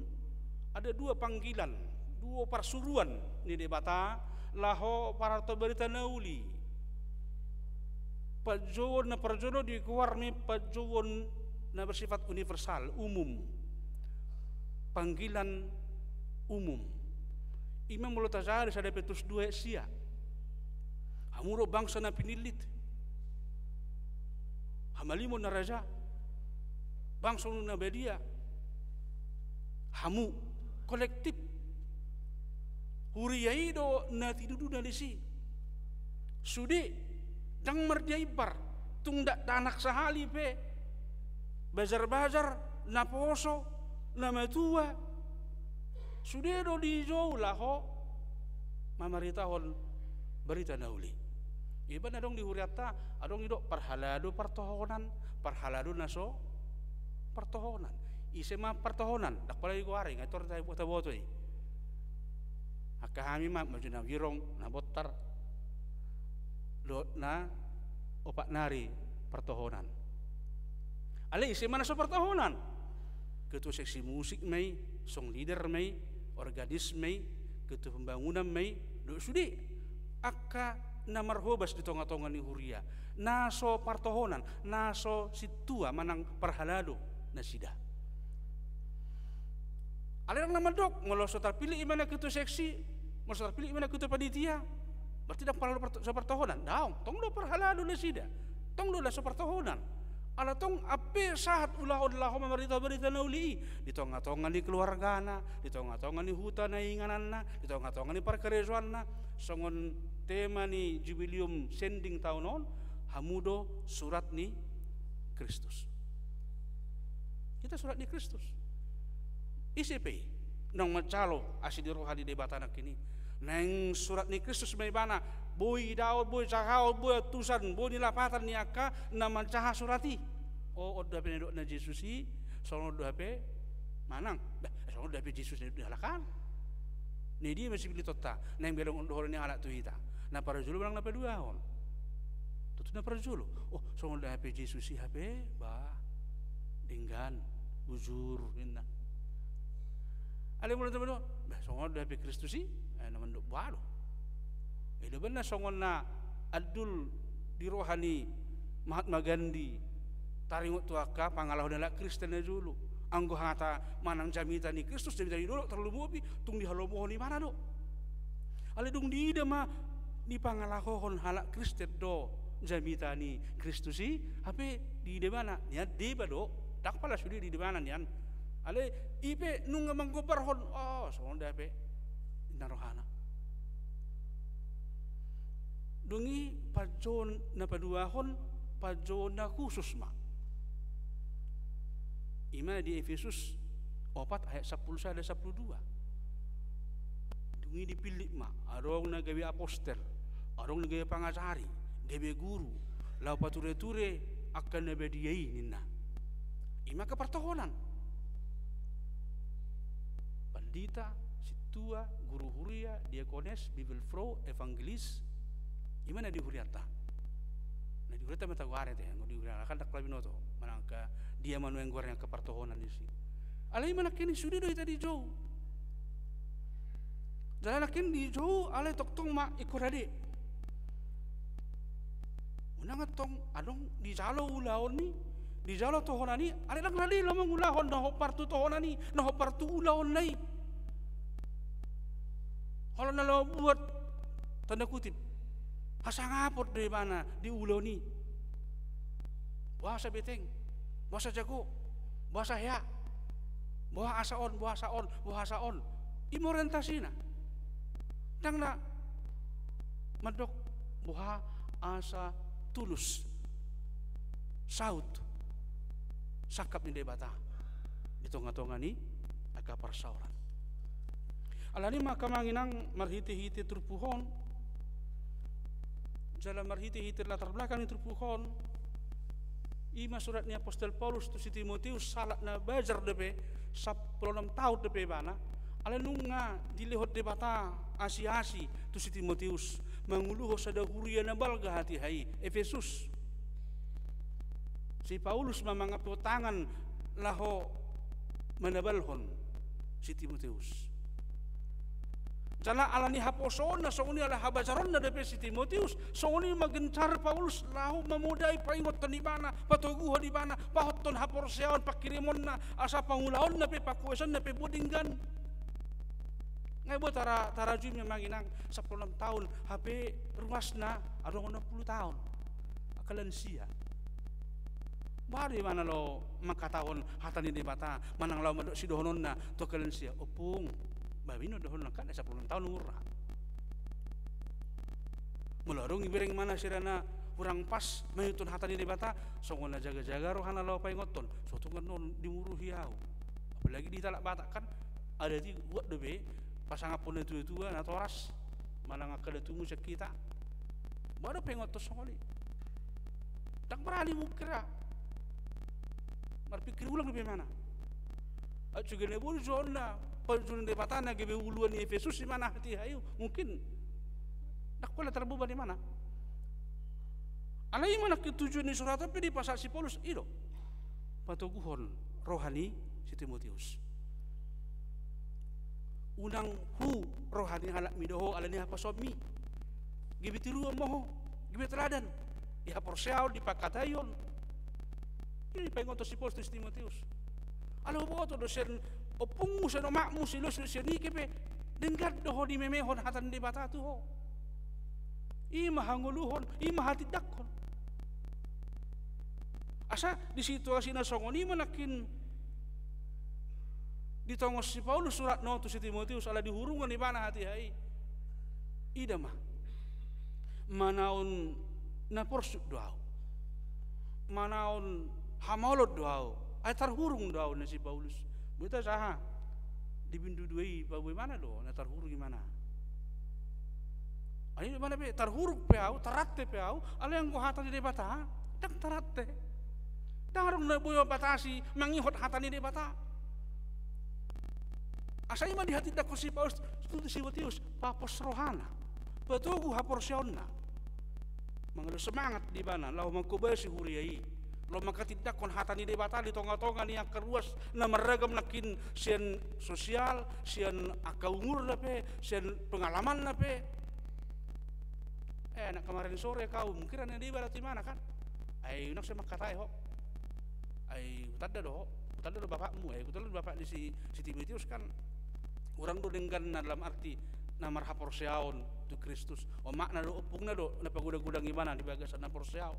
ada dua panggilan dua persuruan ni debata laho para berita nauli pajowon na perjono di kuwarmi pajowon na bersifat universal umum panggilan umum Imam Multazari sada petus dua sia hamuro bangsa na pinilit hamalimo na raja bangsa na bedia hamu kolektif huriyai do na tidudu na disi sudi dang merjaibar tungdak danak sahali pe bazar-bazar na poso na matua sudi do di jauh laho mamaritahon berita nauli iban adong di huriata adong idok parhalado partohonan parhalado naso pertohonan isema pertohonan dak palagi ko ari ngator tayo buta botoy akahami ma majuna girong na botar lo na opak nari pertohonan ale isema na so pertohonan ketua seksi musik may song leader may organisme ketu pembangunan mai do sudi akka na marhobas di tonga-tonga ni huria naso partohonan naso situa manang parhalado na sida alerang nama dok ngolo sotar pilih imana ketu seksi ngolo sotar pilih imana ketu panitia berarti dak paralo partohonan daong tong do parhalado na sida tong do la so partohonan ala tong ape sahat ulah berita-berita nauli di tonga-tonga ni keluargana di tonga-tonga ni hutan na ingananna di tonga-tonga ni parkaresuanna songon tema ni jubilium sending tahunon hamudo surat ni Kristus kita surat ni Kristus ICP nang macalo asidi rohani debatana kini nang surat ni Kristus may bana boy daod boy cahao boy tusan boy nilapatan ni aka naman caha surati o odo hape nedok na Jesusi sono odo hape manang sono odo hape Jesus ni halakan ni dia masih pilih tota nang belong odo ni halak tu ita na para julu bilang na pedua hon tutu na para julu oh sono odo hape Jesusi hape ba dinggan bujur inna ale mo na teman ba sono odo hape Kristusi naman do balo ida benar songon na adul di rohani Mahatma Gandhi taringot tuaka pangalahu nala Kristen na julu anggo hata manang jamita ni Kristus jamita ni dulu terlalu mobi tung di halomo ni mana do ale dung di ida ma di pangalahon halak Kristen do jamita ni Kristusi hape di ida mana nya deba do dak pala sudi di mana nian ale ipe nung manggo parhon oh songon dape narohana dungi pajon na paduahon pajon na khusus ma ima di Efesus 4 ayat 10 sampai 12 dungi dipilih ma arong na gawe apostel arong na gawe pangacari gawe guru lau pature-ture akan nabadiai nina ima kepertohonan pandita situa guru huria diakones bible pro evangelis gimana di huriata nah di huriata mata guare teh ngo di huriata kan dak labinoto manangka dia manu yang guarnya kepertohonan di sini alai mana kini sudah do tadi jauh jalan kini di jauh alai tok tong ma ikut ade unang tong adong di jalo ulaon ni di jalo tohonani alai dak lali lo mangulahon na hopartu tohonani na hopartu ulaon nai kalau nalo buat tanda kutip hasangapot di mana di ulo ni bahasa beteng bahasa jago bahasa ya bahasa on imorientasina tang na madok buha asa tulus saut sakap ni debata di tonga-tonga ni aga persauran alani maka manginang marhiti-hiti turpuhon jalan marhiti-hiti latar belakang itu puhon ima surat ni Apostel Paulus tu si Timotius salat na bajar depe 16 tahun depe bana ala nunga dilihot de bata asi-asi tu si Timotius manguluh sada huria na balga hati hai Efesus si Paulus mamangapo tangan laho manabalhon si Timotius jala alani haposona songoni ala habajaron na depe si Timotius songoni magencar Paulus lahu memudai paingot tanibana patoguho di bana pahoton haporseon pakirimon na asa pangulaon na pe pakuesan na pe budinggan ngai buat tara jum yang manginang 16 tahun HP ruas na adong 60 tahun akalan sia mari mana lo makatahon hatani di bata manang law madok sidohonon na to kalen sia opung babino dohon kan 10 tahun umurna melarung ibering mana sirana kurang pas mayutun hatani di bata songona jaga-jaga rohana law paingoton soto non dimuruh hiau apalagi di talak batak kan ada di buat debe pasangapun itu na toras malang akada tumu kita baru pengotos songoli tak berani mukira berpikir ulang lebih mana juga nebul zona penjun di batana gebe uluan di Efesus di mana hati hayu mungkin tak boleh terbuba di mana alai mana ketujuan di surat tapi di pasal si Paulus itu patoguhon rohani si Timotius unang hu rohani halak midoho alani apa somi gibitiru moho gibit teladan iha porseao di pakatayon ini pengoto si Postus Timoteus alo boto do sen opungu sen omakmu silus sen ikepe denggat doho di memehon hatan di batatu ho ima hanguluhon ima hatidakon asa di situasi na songoni manakin ditongos si Paulus surat no tu si Timoteus ala dihurungan di mana hati hai ida mah manaon na porsuk doau manaon hamalot doau ay tarhurung doau na si Paulus buta saha dibindu duai babu mana do na tarhurung gimana ani mana be tarhurung peau taratte peau ala yang ko hatan di bata tak taratte darung na boyo batasi mangihot hatan di bata asai mah di hati dak si Paulus tu si Timoteus papos rohana patugu haporsionna mangalo semangat di bana lau mangkubasi huriai lo makatidak kon hatani de batali tonga-tonga ni akaruas na maragam nakin sian sosial sian akaumur lape sian pengalaman lape nak kemarin sore kau mungkin ada di barat di mana kan ai nak saya makatai ho ai tanda do bapakmu kutada bapak di si Timoteus kan orang do denggan dalam arti namar haporseaon tu Kristus o makna do opungna do na paguda-gudang gimana di bagasan na porseaon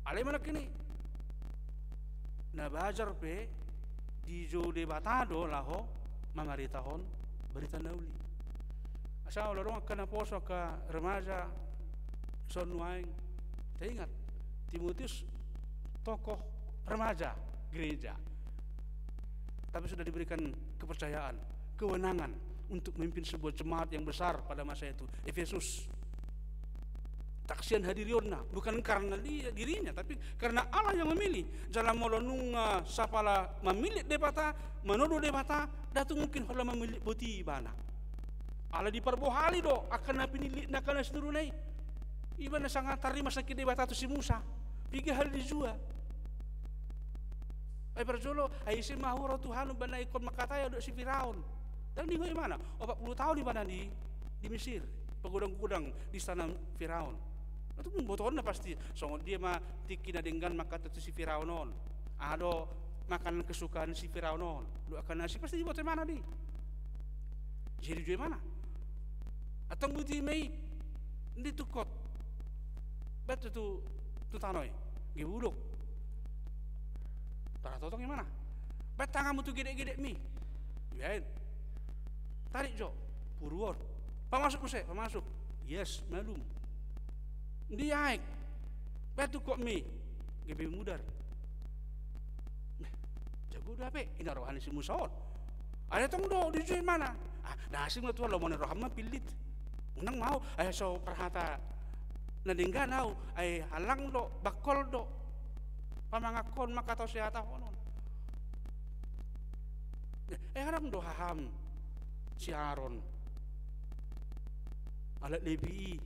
ale mana kini na bajar pe di jo de batado laho mamaritahon berita nauli asa lorong kana poso ka remaja sonuaing teingat Timoteus tokoh remaja gereja tapi sudah diberikan kepercayaan, kewenangan untuk memimpin sebuah jemaat yang besar pada masa itu, Efesus. Taksian hadirionna bukan karena dirinya, tapi karena Allah yang memilih. Dalam molonung sapala memilih debata, menodo debata, datu mungkin hala memilih boti bana. Allah diperbohali do akan napinili nakana sedurunai. Ibana sangat tarima sakit debata tu si Musa. Tiga hal dijua. Ay perjolo ay si mahuro Tuhan banay ikon makataya do si Firaun. Dan di mana? 40 tahun di mana di Mesir, pagudang-gudang di sana Firaun. Itu membutuhkan pasti. So dia mah tikina denggan maka tu si Firaun on. Ado makanan kesukaan si Firaun on. Lu akan nasi pasti dibuat mana di? Jadi jual mana? Atau buti mei di tukot. Bet tu tanoi, gibuluk. Tara totong gimana? Bet tanganmu tu gede-gede mi. Biarin. Tarik jo, puruan. Pamasuk use, pamasuk. Yes, malum. Dia aik. Bet tu kok mi. Gebe mudar. Jago dah pe. Ina rohani si Musaon. Ada tong do dijual mana? Dah asing tu lo mau roham pilit. Unang mau. So perhata. Nadinggan au. Halang do, bakol do. Pamangakon makataw siya tahonon. Haram do haham si Aaron. Alat Levi.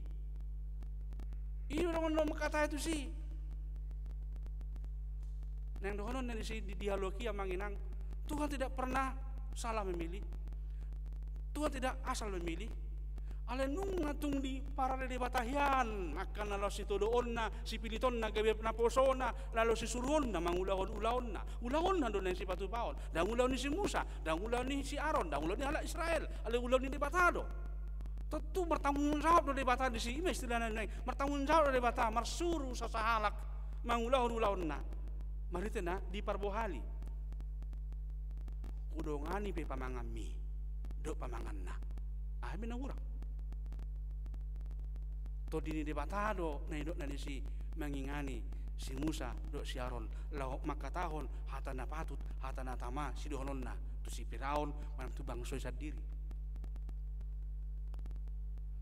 Iyo naman lo makata itu si. Nang dohonon na si di dialogi ang manginang. Tuhan tidak pernah salah memilih. Tuhan tidak asal memilih. Ale nung natung di para de batahian akan lalu si todoon na si piliton na gabi na posona lalu si suruon na mangulahon na doon si patupaon dan ulaw ni si Musa dan ulaw ni si Aaron dan ulaw ni hala Israel ale ulaw ni debatado tentu bertanggung jawab do debata di si istilah na bertanggung jawab do debata marsuru sa sahalak mangulahon na marite na di parbohali udongani pe pamangami do pamangan na amin na urang to dini debatado na idok na si mangingani si Musa do si Aaron lau makatahon hata na patut hata na tama si dohonon na tu si Firaun manang tu bangsoy sa diri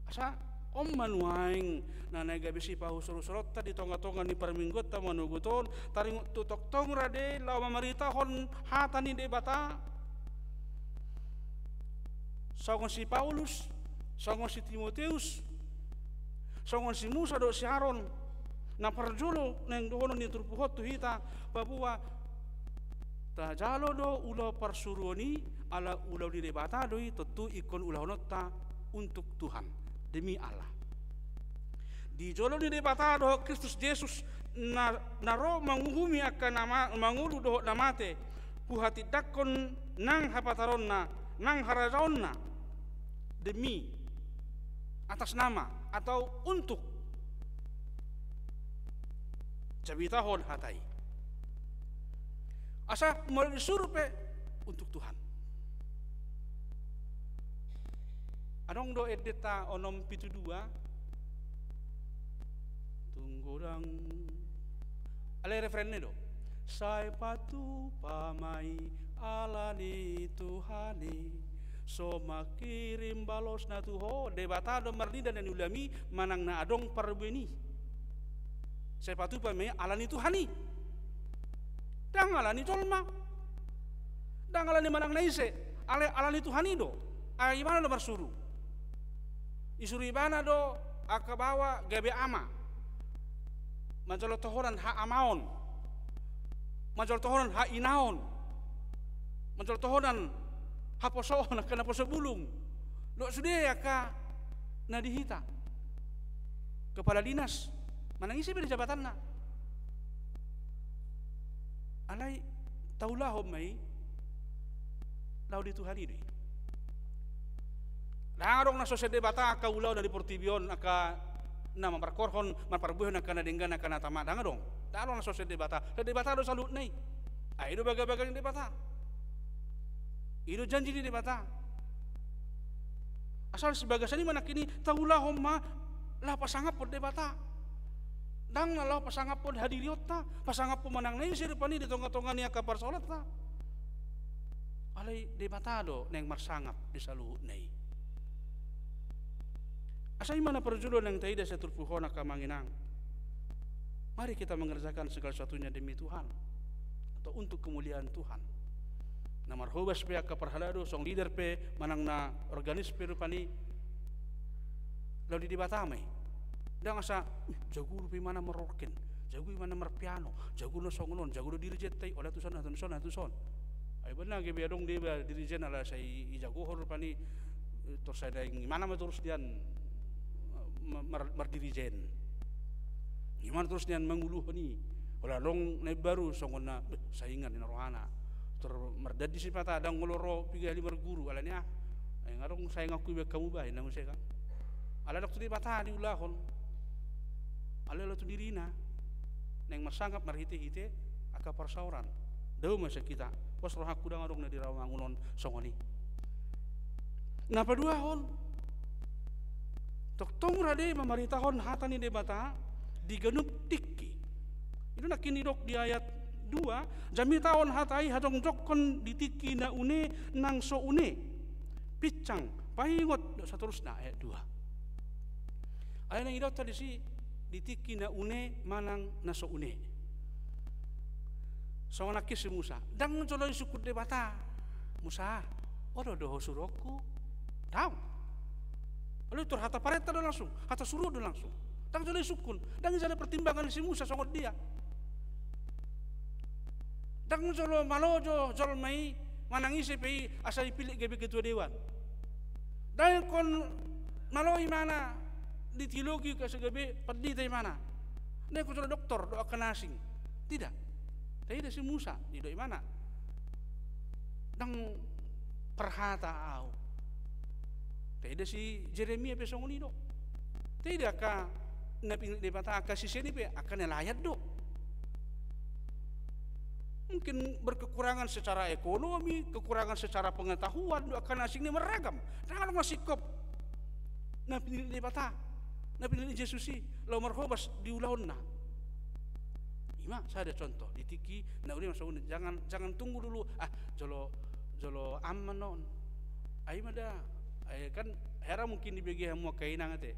asa manuaing na nagabi si pahusurot di tonga-tonga ni perminggot ta manuguton taring tutok-tong rade lau mamaritahon hata ni debata songon si Paulus songon si Timoteus songon si Musa do si Aaron na parjolo nang dohono ni turpuhot tu hita babua ta jalo do ulo parsuruoni ala ulau di debata doi tentu ikon ulau nota untuk Tuhan demi Allah. Di jolo di debata do Kristus Yesus naro menguhumi akan nama mangulu do namate puhati dakon nang hapataronna nang harajaonna demi atas nama atau untuk cabitahon hatai asa mau disuruh pe untuk Tuhan. Adong do edeta onom pitu dua tunggurang ale referennya do sai patu pamai alani Tuhani so makirim balos na tuho debata do marlida dan ulami manang na adong parbeni sai patu pamai alani Tuhani dang alani tolma dang alani manang naise alani Tuhani do ay mana do marsuru isuru ibana do akabawa gabe ama majalo tohoran ha amaon majalo tohoran ha inaon majalo tohoran ha posoon kana poso bulung lo sudah ya ka nadihita kepala dinas manangisi pada jabatanna alai taulah homai lau di Tuhani deui Larong na sosiede bata aka ulau dari portibion aka na memperkorhon memperbuhan aka na denggan aka na tama danga dong. Larong na sosiede bata do salut nei. Aido baga-baga di bata. Ido janji di bata. Asal sebagai sani mana kini taulah homma lah pasangap pod debata. Dang na lah pasangap pod hadiriota, pasangap pod manang nei sirpani di tonga-tonga ni aka parsolat ta. Alai debata do neng marsangap di salut nei. Asai mana perjulo yang taida seturpuhona kamanginang. Mari kita mengerjakan segala sesuatunya demi Tuhan atau untuk kemuliaan Tuhan. Na marhobas pe ka parhalado song leader pe manang na organis pe rupani lalu di batamai. Dang asa jago pe mana merorken, jago mana merpiano, jago no songonon, jago no dirijen tai oleh tuson. Ai benar ge biadong dia dirijen ala sai jago hor rupani terus ada mana terus dian merdirijen gimana terus nian menguluh ni olah long naik baru songona saingan di rohana ter merdadi sipata adang ngoloro 35 guru ala ni ay ngarong saing aku be kamu bae namun saya kan ala dokter di bata di ulahon ala lo tu dirina neng marsangap marhite-hite aka persauran deu masa kita pos roh aku dang ngarong na di rawangunon songoni napa dua hon Tong rade memerintahon hatani debata digenup tikki. Itu nak kini dok di ayat 2 jami tahun hatai hadong jokon ditiki na une nang so une picang paingot seterusnya ayat 2. Ayat yang idot tadi si ditiki na une manang na so une. So nakis si Musa dang coloi sukut debata Musa odo doho suroku tahu. Lalu tur hata pareta do langsung, hata suruh do langsung. Tang jole sukun, dang jale pertimbangan si Musa songot dia. Dang jolo malojo jol mai manangisi pe asa dipilih gebe ketua dewan. Dan kon maloi mana di teologi ke segebe peddi tai mana. Nek ko doktor do akan asing. Tidak. Tidak si Musa di doi mana. Dang perhata au. Tidak si Jeremia pe songoni do. Tidak ka nabi debata ka si sini pe akan layat do. Mungkin berkekurangan secara ekonomi, kekurangan secara pengetahuan do akan asing ni meragam. Jangan masih kop. Nabi debata, nabi Yesusi law marhobas diulahonna. Ima saya ada contoh di tiki na uri masuk jangan tunggu dulu jolo aman non. Ai mada kan hera mungkin dibagi semua kainang ate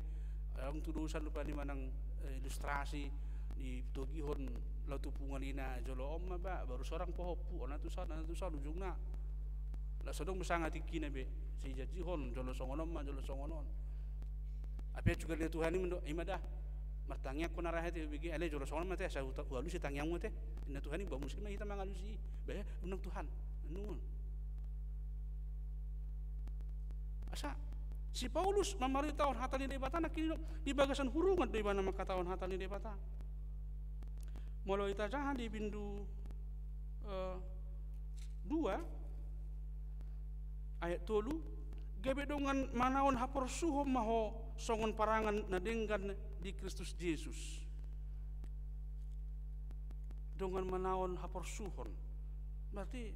orang tudusan lupa di manang ilustrasi di togihon lautu pungalina jolo om ba baru seorang pohopu ona tusan ujungna la sodong besanga tikina be si jajihon jolo songonon apa juga le Tuhan ini imada martangnya ko narahete bagi ale jolo songonon mate sa ualu si tangyang mate inna Tuhan ini ba muslim kita mangalusi be unang Tuhan nun Asa si Paulus mamaritaon hatani debata na kini di bagasan hurungan di mana makataon hatani debata. Molo ita jahan di bindu 2 ayat 3 gabe dongan manaon haporsuhom maho songon parangan na denggan di Kristus Yesus. Dongan manaon haporsuhon berarti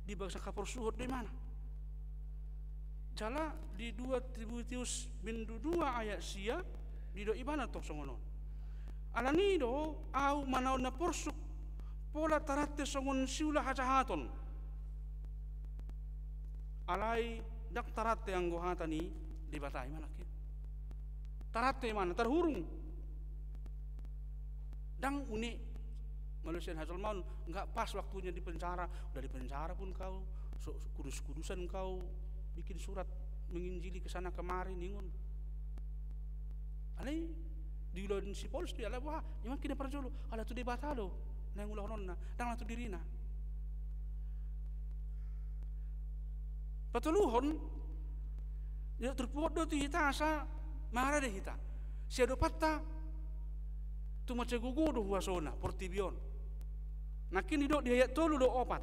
di bangsa haporsuhon di mana? Jala di 2 Timotius bindu 2 ayat sia di do ibana tok songonon. Alani do au manaon na porsuk pola tarate songon siula hajahaton. Alai dak tarate anggo hatani di batai mana ke? Tarate mana terhurung. Dang uni manusia hasil maun enggak pas waktunya di penjara, udah di penjara pun kau kudus-kudusan kau bikin surat menginjili ke sana kemari ningun. Alai diulun si Paulus dia lah wah, memang kena perjolo. Ala tu debata do, nang ulah nonna, dang la tu dirina. Patuluhon, dia terpuat do tu hita asa marah deh hita. Siado patta, tu macam gugu do huasona, portibion. Nakin hidup dia ayat tolu do opat.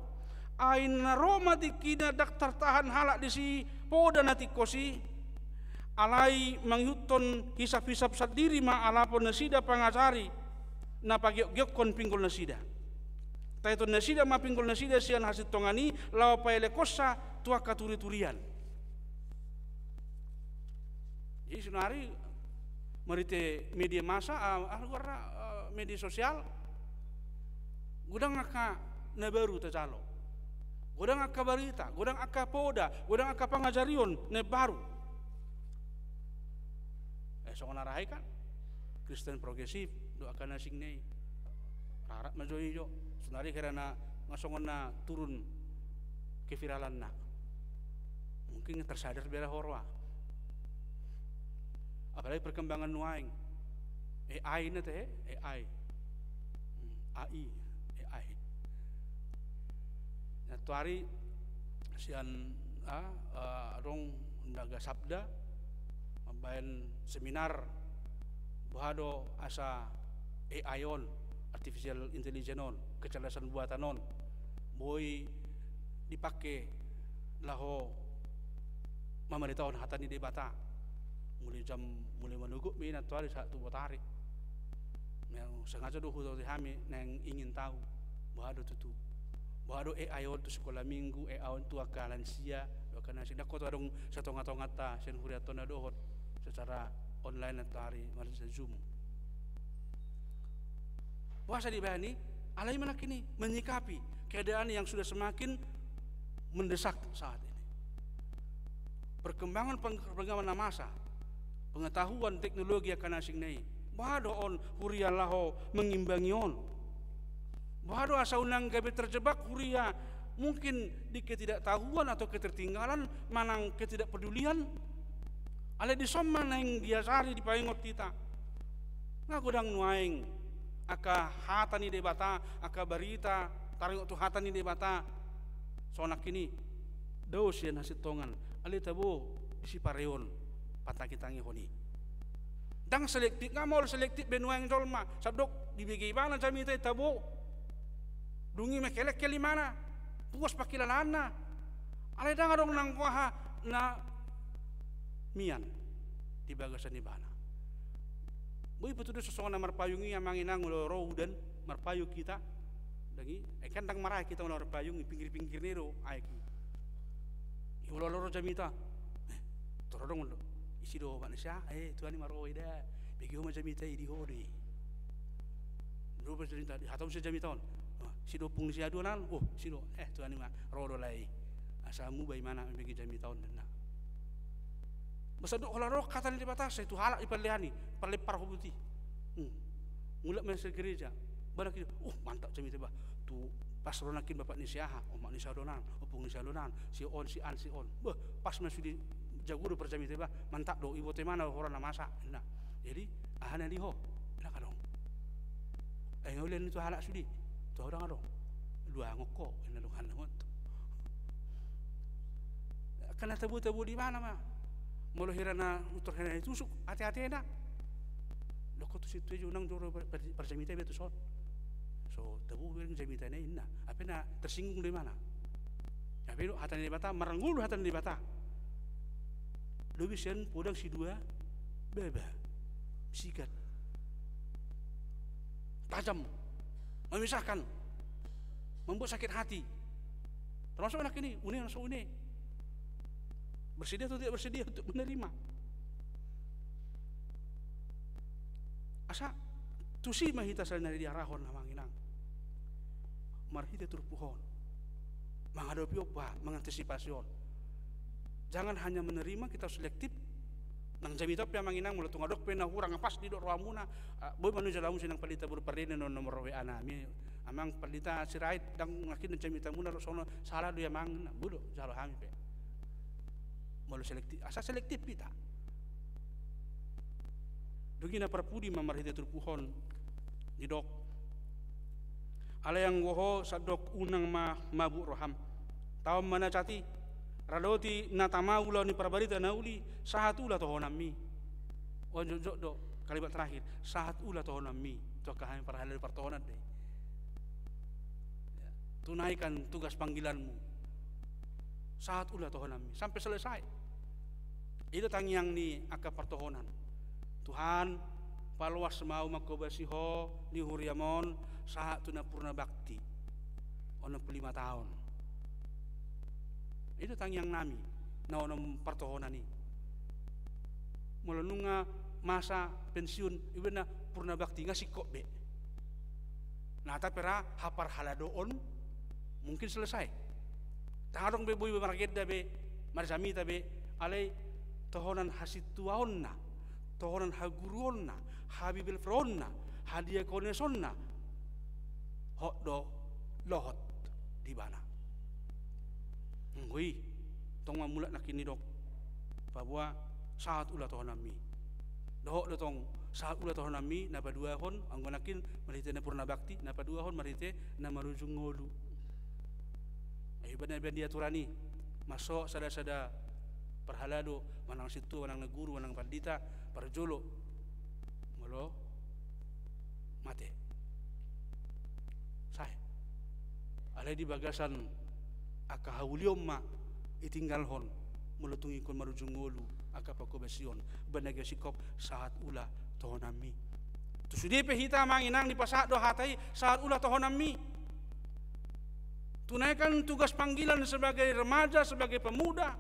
Aina Roma dikina dak tertahan halak di si poda nati kosi. Alai manghuton hisap-hisap sadiri ma alapon nasida pangacari na pagyok-gyokon pinggol nasida. Taito nasida ma pinggol nasida sian hasit tongani lawa paele kosa tua katuri-turian. Jadi sunari merite media masa warna media sosial gudang aka na baru tajalo. Gudang aka barita, gudang aka poda, gudang aka pangajarion na baru. Songon arahay kan Kristen progresif doakan nasing nei harap majoi jo sunari karena ngasongon na turun keviralan na mungkin tersadar bela horwa apalagi perkembangan nuaing AI na teh AI na tuari sian rong naga sabda bayan seminar bahado asa AI on artificial intelligence on kecerdasan buatan on boy dipakai laho mamaritaon hatani debata mulai menunggu minat tuari satu botari yang sengaja dohu tadi kami yang ingin tahu bahado tutu bahado AI on tu sekolah minggu AI on tu akalan sia karena sih nak kau adong satu ngatong-ngata sen huriaton adohot secara online atau hari malaysia Zoom. Puasa di Bani, alai mana kini menyikapi keadaan yang sudah semakin mendesak saat ini. Perkembangan masa, pengetahuan teknologi akan asing nai. Bahado on huria laho mengimbangi on. Bahado asa unang gabe terjebak huria mungkin di ketidaktahuan atau ketertinggalan manang ketidakpedulian. Ale di somman yang dia sari di paingot kita. Ngagudang nuaing aka hatani debata, aka barita, taring tu hatani debata. Sonak kini dos yan hasit tongan. Ale tabo isi pareon patakitangi honi. Dang selektif ngamol selektif benuaing jolma. Sabdok dibigi bana jami tay tabo. Dungi mekelek keli mana? Puas pakilalana. Ale dang adong nang kuaha na mian di bagasan ibana. Boy betul sesuatu marpayungi yang manginang ulo rohudan marpayu kita. Lagi, kan tang marah kita ulo marpayungi pinggir-pinggir nero aiki. Ulo loro jamita. Torodong ulo. Isi do manusia. Tuhan maro ida. Bagi homa jamita di hodi. Dulu bercerita di hatam se jamita on. Si do pung si adunan. Oh si do. Tuhan ma rodo lai. Asamu bagaimana bagi jamita on na. Masa dok kalau roh kata di batas itu halak ipalihani, parlepar hubuti. Mulak masuk gereja, barak itu, mantap cami tiba. Tu pas ronakin bapak ni siaha, mak ni sadonan, opung ni sadonan, si on, pas masuk di jaguru percami tiba, mantap do ibu temana orang masak. Nah, jadi ahana liho, nak adong. Ngulen itu halak sudi, tu orang adong. Dua ngoko, ini dong hanamot. Karena tabu-tabu di mana mah? Mulu hirana utur hirana tusuk hati-hati na. Loko tu situ aja unang joro perjamita betul son. So tabu yang jamita na inna. Apa na tersinggung di mana? Apa itu hatan di bata merengul hatan di bata. Lubisian podang si dua beba sikat tajam memisahkan membuat sakit hati. Termasuk anak ini, langsung ini bersedia atau tidak bersedia untuk menerima. Asa tusi mahita salina di arahon na manginang marhita turpuhon menghadapi apa mengantisipasiun. Jangan hanya menerima, kita selektif. Nang jamita pia manginang mulut ngadok pena hurang pas di dok ruamuna boy manu jalamu sinang palita berperdene no nomor WA nami amang palita sirait dang ngakin jamita muna sono salah dia mang budo jalo hami pe malu selektif asa selektif pita dugina perpudi mamarhite turpuhon di dok ala yang woho sadok unang mabu roham tahu mana cati radoti natama ulah ni parabarita nauli sahat ulah tohonami onjok do kalimat terakhir sahat ulah tohonami tokahan parhalal pertohonan deh tunaikan tugas panggilanmu sahat ulah tohonami sampai selesai itu tangiang ni aka pertohonan Tuhan paluas mau makobasiho di huriamon sahat tuna purna bakti ono 5 tahun. Itu tangiang nami na onom pertohonan ni melenunga masa pensiun ibena purna bakti ngasih kok be nah tapera hapar haladoon mungkin selesai tangadong be boy marageda be marjamita be alai tohonan hasituaonna tohonan haguruonna habibil fronna hadia konesonna hok do lohot di bana. Ngui tong mamulat nakini dok bahwa saat ulah tohonami dohok do tong saat ulah tohonami napa dua hon anggonakin marite na purna bakti napa dua hon marite na marujung ngolu ay bana dia turani masuk sada-sada perhalado manang situ manang neguru manang pandita parjolo molo mate saya alai di bagasan aka hauliom ma itinggal hon mulutungi kon marujung ngolu aka pakobasion banaga sikop saat ulah tohonami tu sudi pe hita manginang di pasak do hatai saat ulah tohonami tunaikan tugas panggilan sebagai remaja sebagai pemuda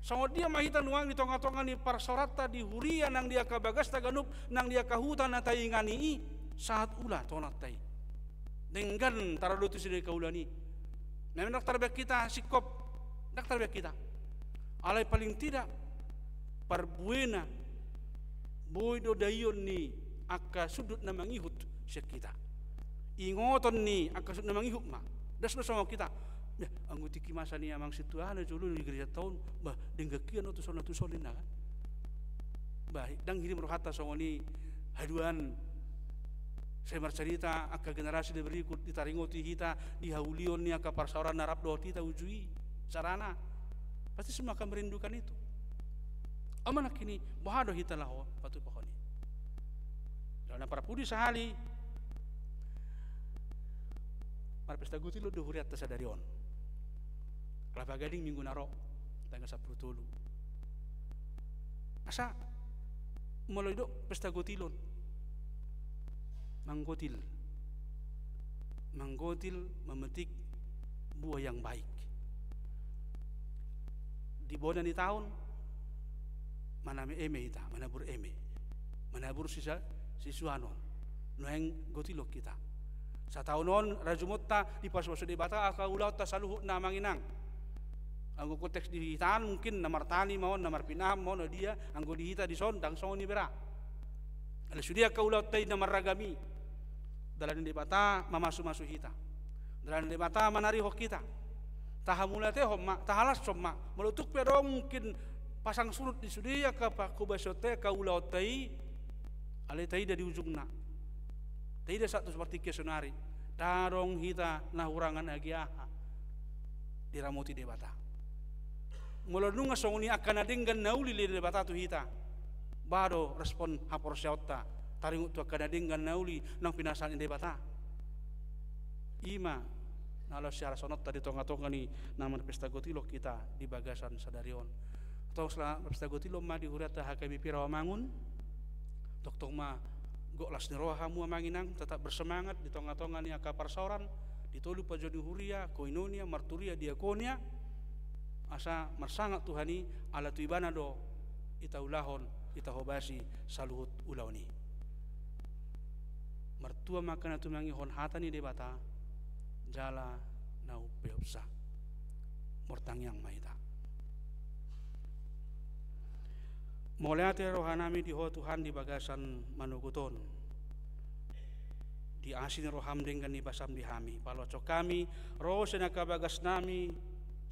sangot dia mahita nuang di tonga-tonga ni parsorata di huria nang dia kabagas taganup nang dia kahutan na taingani saat ulah tonatai dengan taradutu sini kaulani memang dokter bek kita sikop dokter bek kita alai paling tidak parbuena boydo dayon ni aka sudut na mangihut kita ingoton ni aka sudut na mangihut ma das sama kita ya angguti kimasa ni amang situana julu ni gereja tahun bah denggekian tu solin kan bah dang hirim rohata songoni haduan saya bercerita aka generasi de berikut ditaringoti hita di haulion ni aka parsauran narap do hita ujui sarana pasti semua akan merindukan itu amanak kini bahado hita laho patu pohoni dana para pudi sahali para pesta guti lo dohuriat tasadarion kelapa gading minggu naro tanggal 10 tulu asa mulai do pesta gutilon manggotil memetik buah yang baik di bona ni tahun mana me eme ita mana bur sisa sisuanon noeng gotilo kita sa tahunon rajumutta di pas-pas di bata aka ulau ta saluhu na manginang anggo konteks di hitaan mungkin namar tani maon namar pinam maon dia anggo di hita di sondang soni bera ala sudia ka ulau tai namar ragami dalam di bata mamasu hita dalam di bata manari hok kita tahamula teh homma tahalas somma melutuk pero mungkin pasang surut di sudia ka pakubasote ka ulau tai ale tai dari ujungna tai da satu seperti kesonari darong hita nahurangan agiaha diramuti di bata Mula nunga songuni akan adenggan nauli le bata tu hita. Bado respon hapor syauta taringut tu akan adenggan nauli nang pinasan inde bata. Ima nalo syara sonot tadi tonga-tonga ni naman pesta gotilo kita di bagasan sadarion. Tong sela pesta gotilo ma di hurata HKB Pirawamangun. Tok ma gok las ni roha mu manginang tetap bersemangat di tonga-tonga ni akapar sauran ditolu pajoni huria koinonia marturia diakonia asa marsangat Tuhani ala tuibana do ita ulahon ita hobasi saluhut ulauni martua makana tumangi hon hatani de bata jala nau peupsa mortangyang maita moleate rohanami di ho Tuhan di bagasan manuguton di asin roham dengan ni basam dihami paloco kami roh senaka bagas nami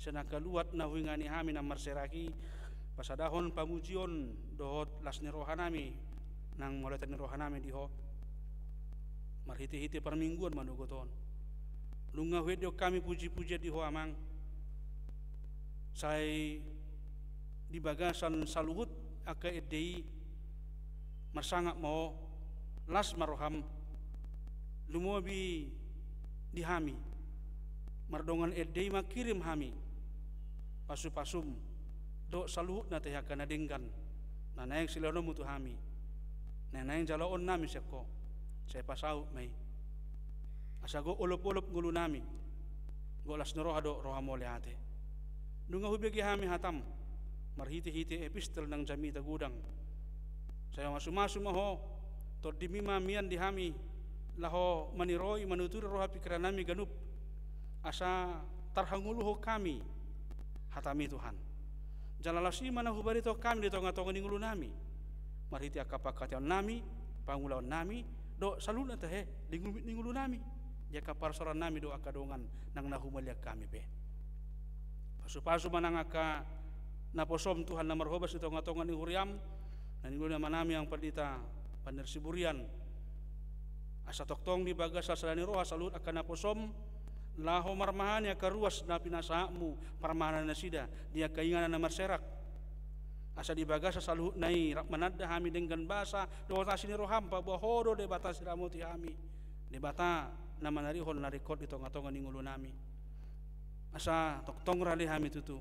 senaka luat na huingani hami na marseraki pasadahon pamujion dohot lasni rohanami nang moletan rohanami di ho marhiti-hiti permingguan manuguton lunga wedio kami puji-puji di ho amang sai di bagasan saluhut aka edei marsangak mau las maroham lumobi di hami mardongan edei makirim hami pasum-pasum do saluhut na tehaka na denggan nanayang silono mutu hami nanayang jalaon nami seko saya pasau may asago ulop-ulop ngulu nami golas noroha do roha mole hate nunga hubegi hami hatam marhiti-hiti epistel nang jami tagudang saya masu-masu maho to dimima mian di hami laho maniroi manuturi roha pikiran nami ganup asa tarhanguluho kami hatami Tuhan jalalasi mana hubari to kami di tonga-tonga ningulu nami marhiti akapakatian nami pangulaon nami do saluna teh ningulu nami ya kapar soran nami do akadongan nang nahumalia kami be pasu-pasu manangaka naposom Tuhan na marhobas di tonga-tonga ni huriam na ningulu nama nami yang perdita panersiburian asa toktong di bagas sasalani roha salut akan naposom laho marmahan ya karuas na pinasamu parmahan na sida dia kaingan na marserak asa di bagas salut nai manadda hami dengan basa do tasini roham pa bohodo de batas ramoti hami de bata na manarihon na record di tonga-tonga ningulu nami asa toktong rali hami tutu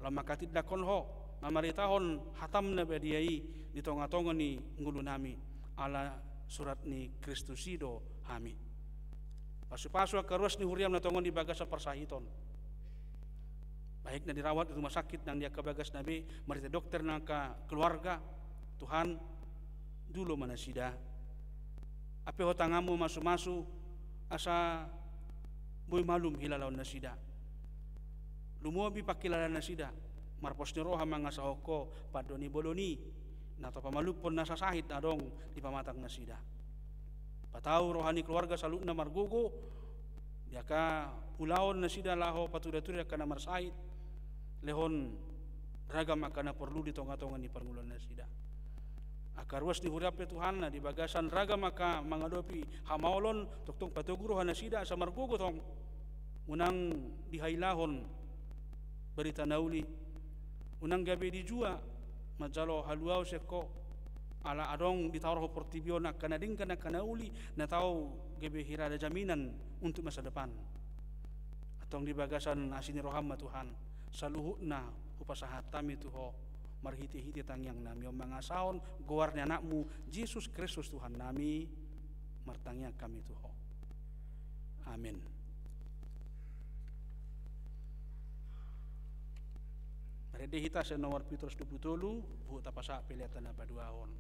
lama katid dakon ho mamaritahon hatam na bediai di tonga-tonga ni ngulu nami ala surat ni Kristusido hami pasu-pasu akaruas ni huriam na tongon di bagas sa persahiton baik na dirawat di rumah sakit nang dia kabagas nabi marita dokter nang ka keluarga Tuhan dulu manasida ape hotangamu masu-masu asa boy malum hilalaon nasida lumobi pakilala nasida marpos ni roha mangasahoko padoni boloni nato pamalupon nasa sahit adong di pamatang nasida patau rohani keluarga saluk na margugo dia ka ulaon nasida laho patuda-tuda kana marsahit lehon ragam akana perlu di tonga-tonga ni permulan nasida akaruas di hurape Tuhan na di bagasan ragam maka mangadopi hamaolon toktong patuguro nasida sa margugo tong unang dihailahon berita nauli unang gabi dijua majalo haluau seko ala adong ditawar portibio na kanading kana kanauli na tau gabi hirada jaminan untuk masa depan atong di bagasan asini roham Tuhan saluhut na upasahat tami tuho marhiti-hiti tangyang nami o mga saon gowarnya anakmu Yesus Kristus Tuhan nami martangya kami tuho amin. Rede hita sa nomor Petrus 20 buhu tapasa pilihatan na paduahon.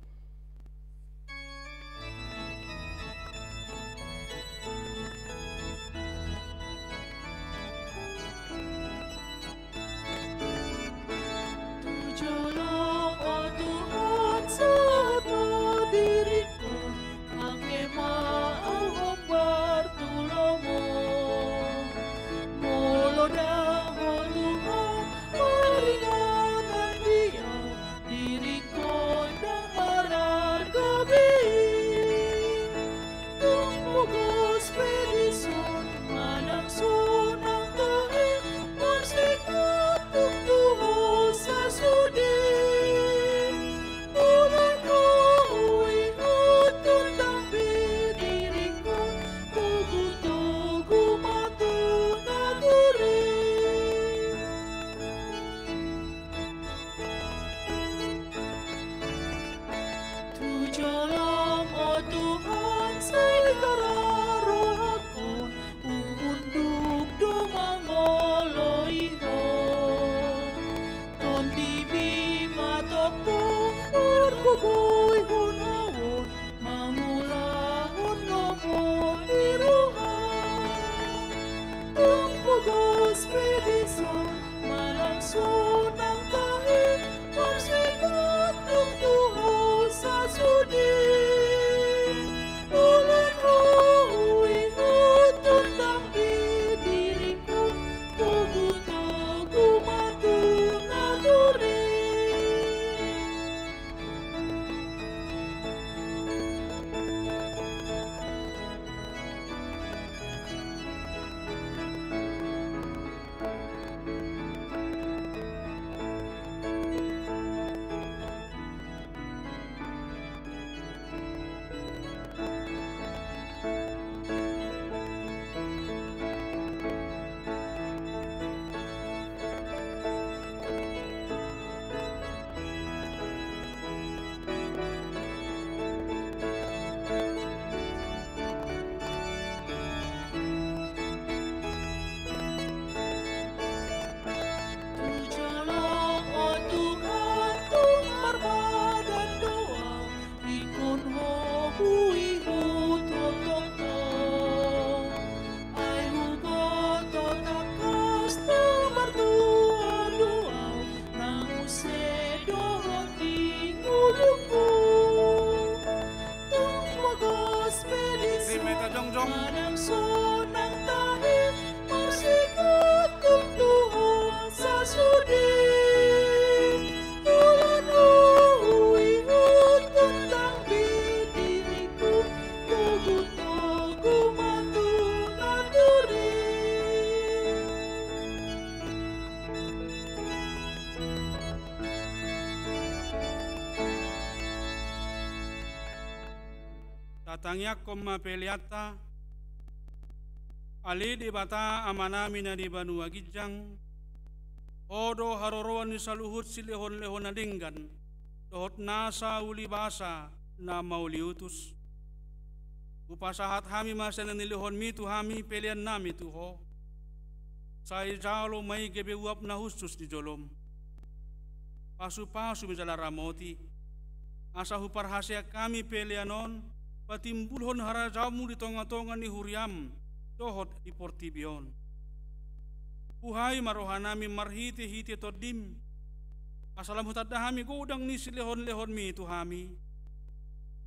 Tujolong o Tuhan sa diriku ang emaang bertulung mo molo dahon Tuhan meringanan dia diriku dan sonang tahi marsikat kung Tuhan sa sudi. Ulan uwi utun tang bidiriku tugu-tugu matun-aturi. Tatangyak koma peliata ali di bata amanami na di Banua Gijang odo haroroan ni saluhut silehon-lehon na dinggan dohot nasa uli basa na mauliutus upasahat hami masa na nilihon mi tu hami pelian nami tu ho sa ijalo may gebewap na husus di jolom pasu-pasu misala ramoti asa huparhasya kami pelianon patimbulhon harajamu di tonga-tonga ni huriam dohot di portibion. Puhai marohanami marhiti-hiti todim. Asalam hutadahami godang ni silehon-lehon mi tu hami.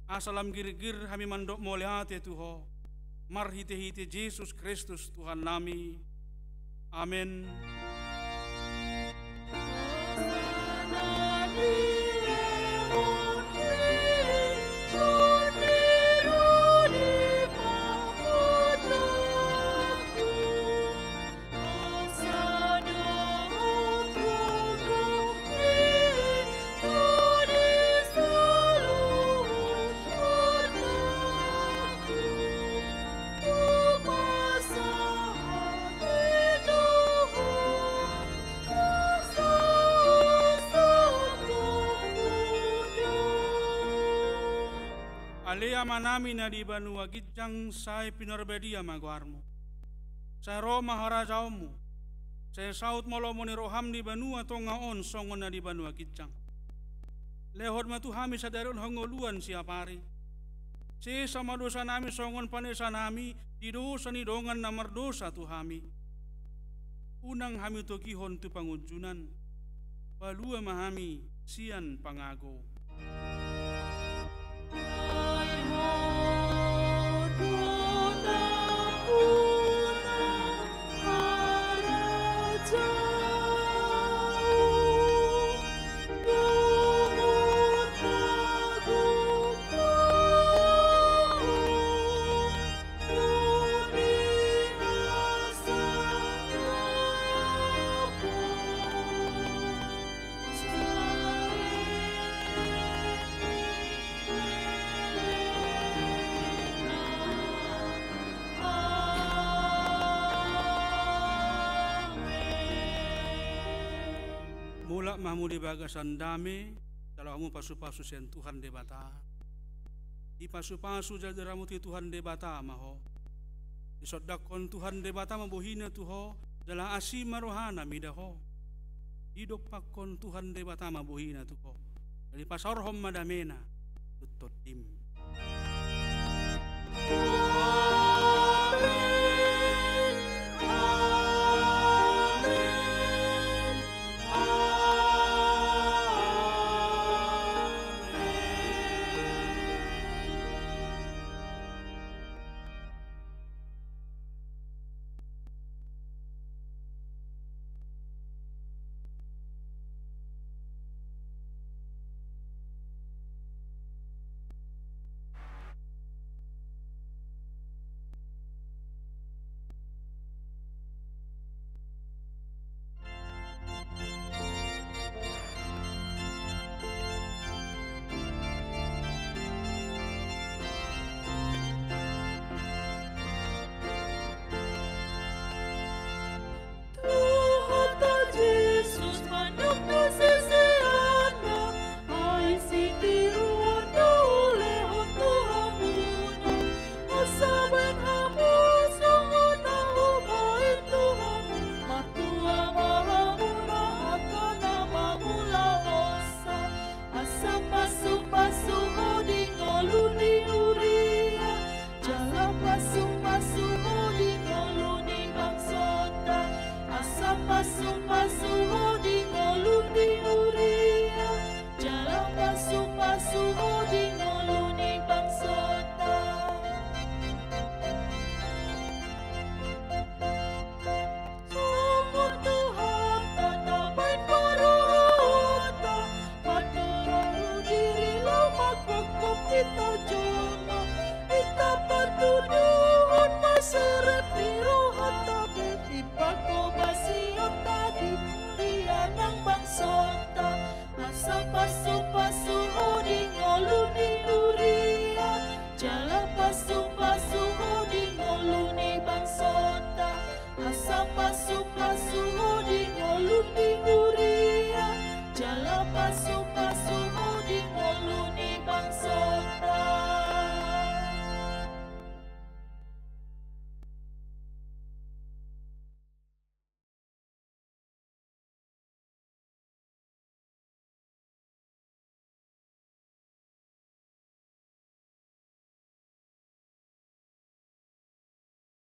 Asalam gir-gir hami mandok molehate tuho. Marhiti-hiti Yesus Kristus Tuhan nami. Amin. Alea manami na di Banua Gijang say pinarbedia magwarmo. Sa Roma harajaumu. Sa saut molomo ni roham di Banua tongaon songon na di Banua Gijang. Lehot matuhami sa daron hongoluan siapari. Si sama dosa nami songon panesa nami di dosa ni dongan na mardosa tuhami. Unang hami tokihon tu pangujunan. Palua mahami sian pangago. Mula mahmu di bagasan dame, kalau kamu pasu-pasu sen Tuhan de bata. Di pasu-pasu jaderamu ti Tuhan de bata maho. Di sodakon Tuhan de bata mabuhina tuho, jala asi marohana midaho. Di dokpakon Tuhan de bata mabuhina tuho. Dari pasarhom madamena tutot tim.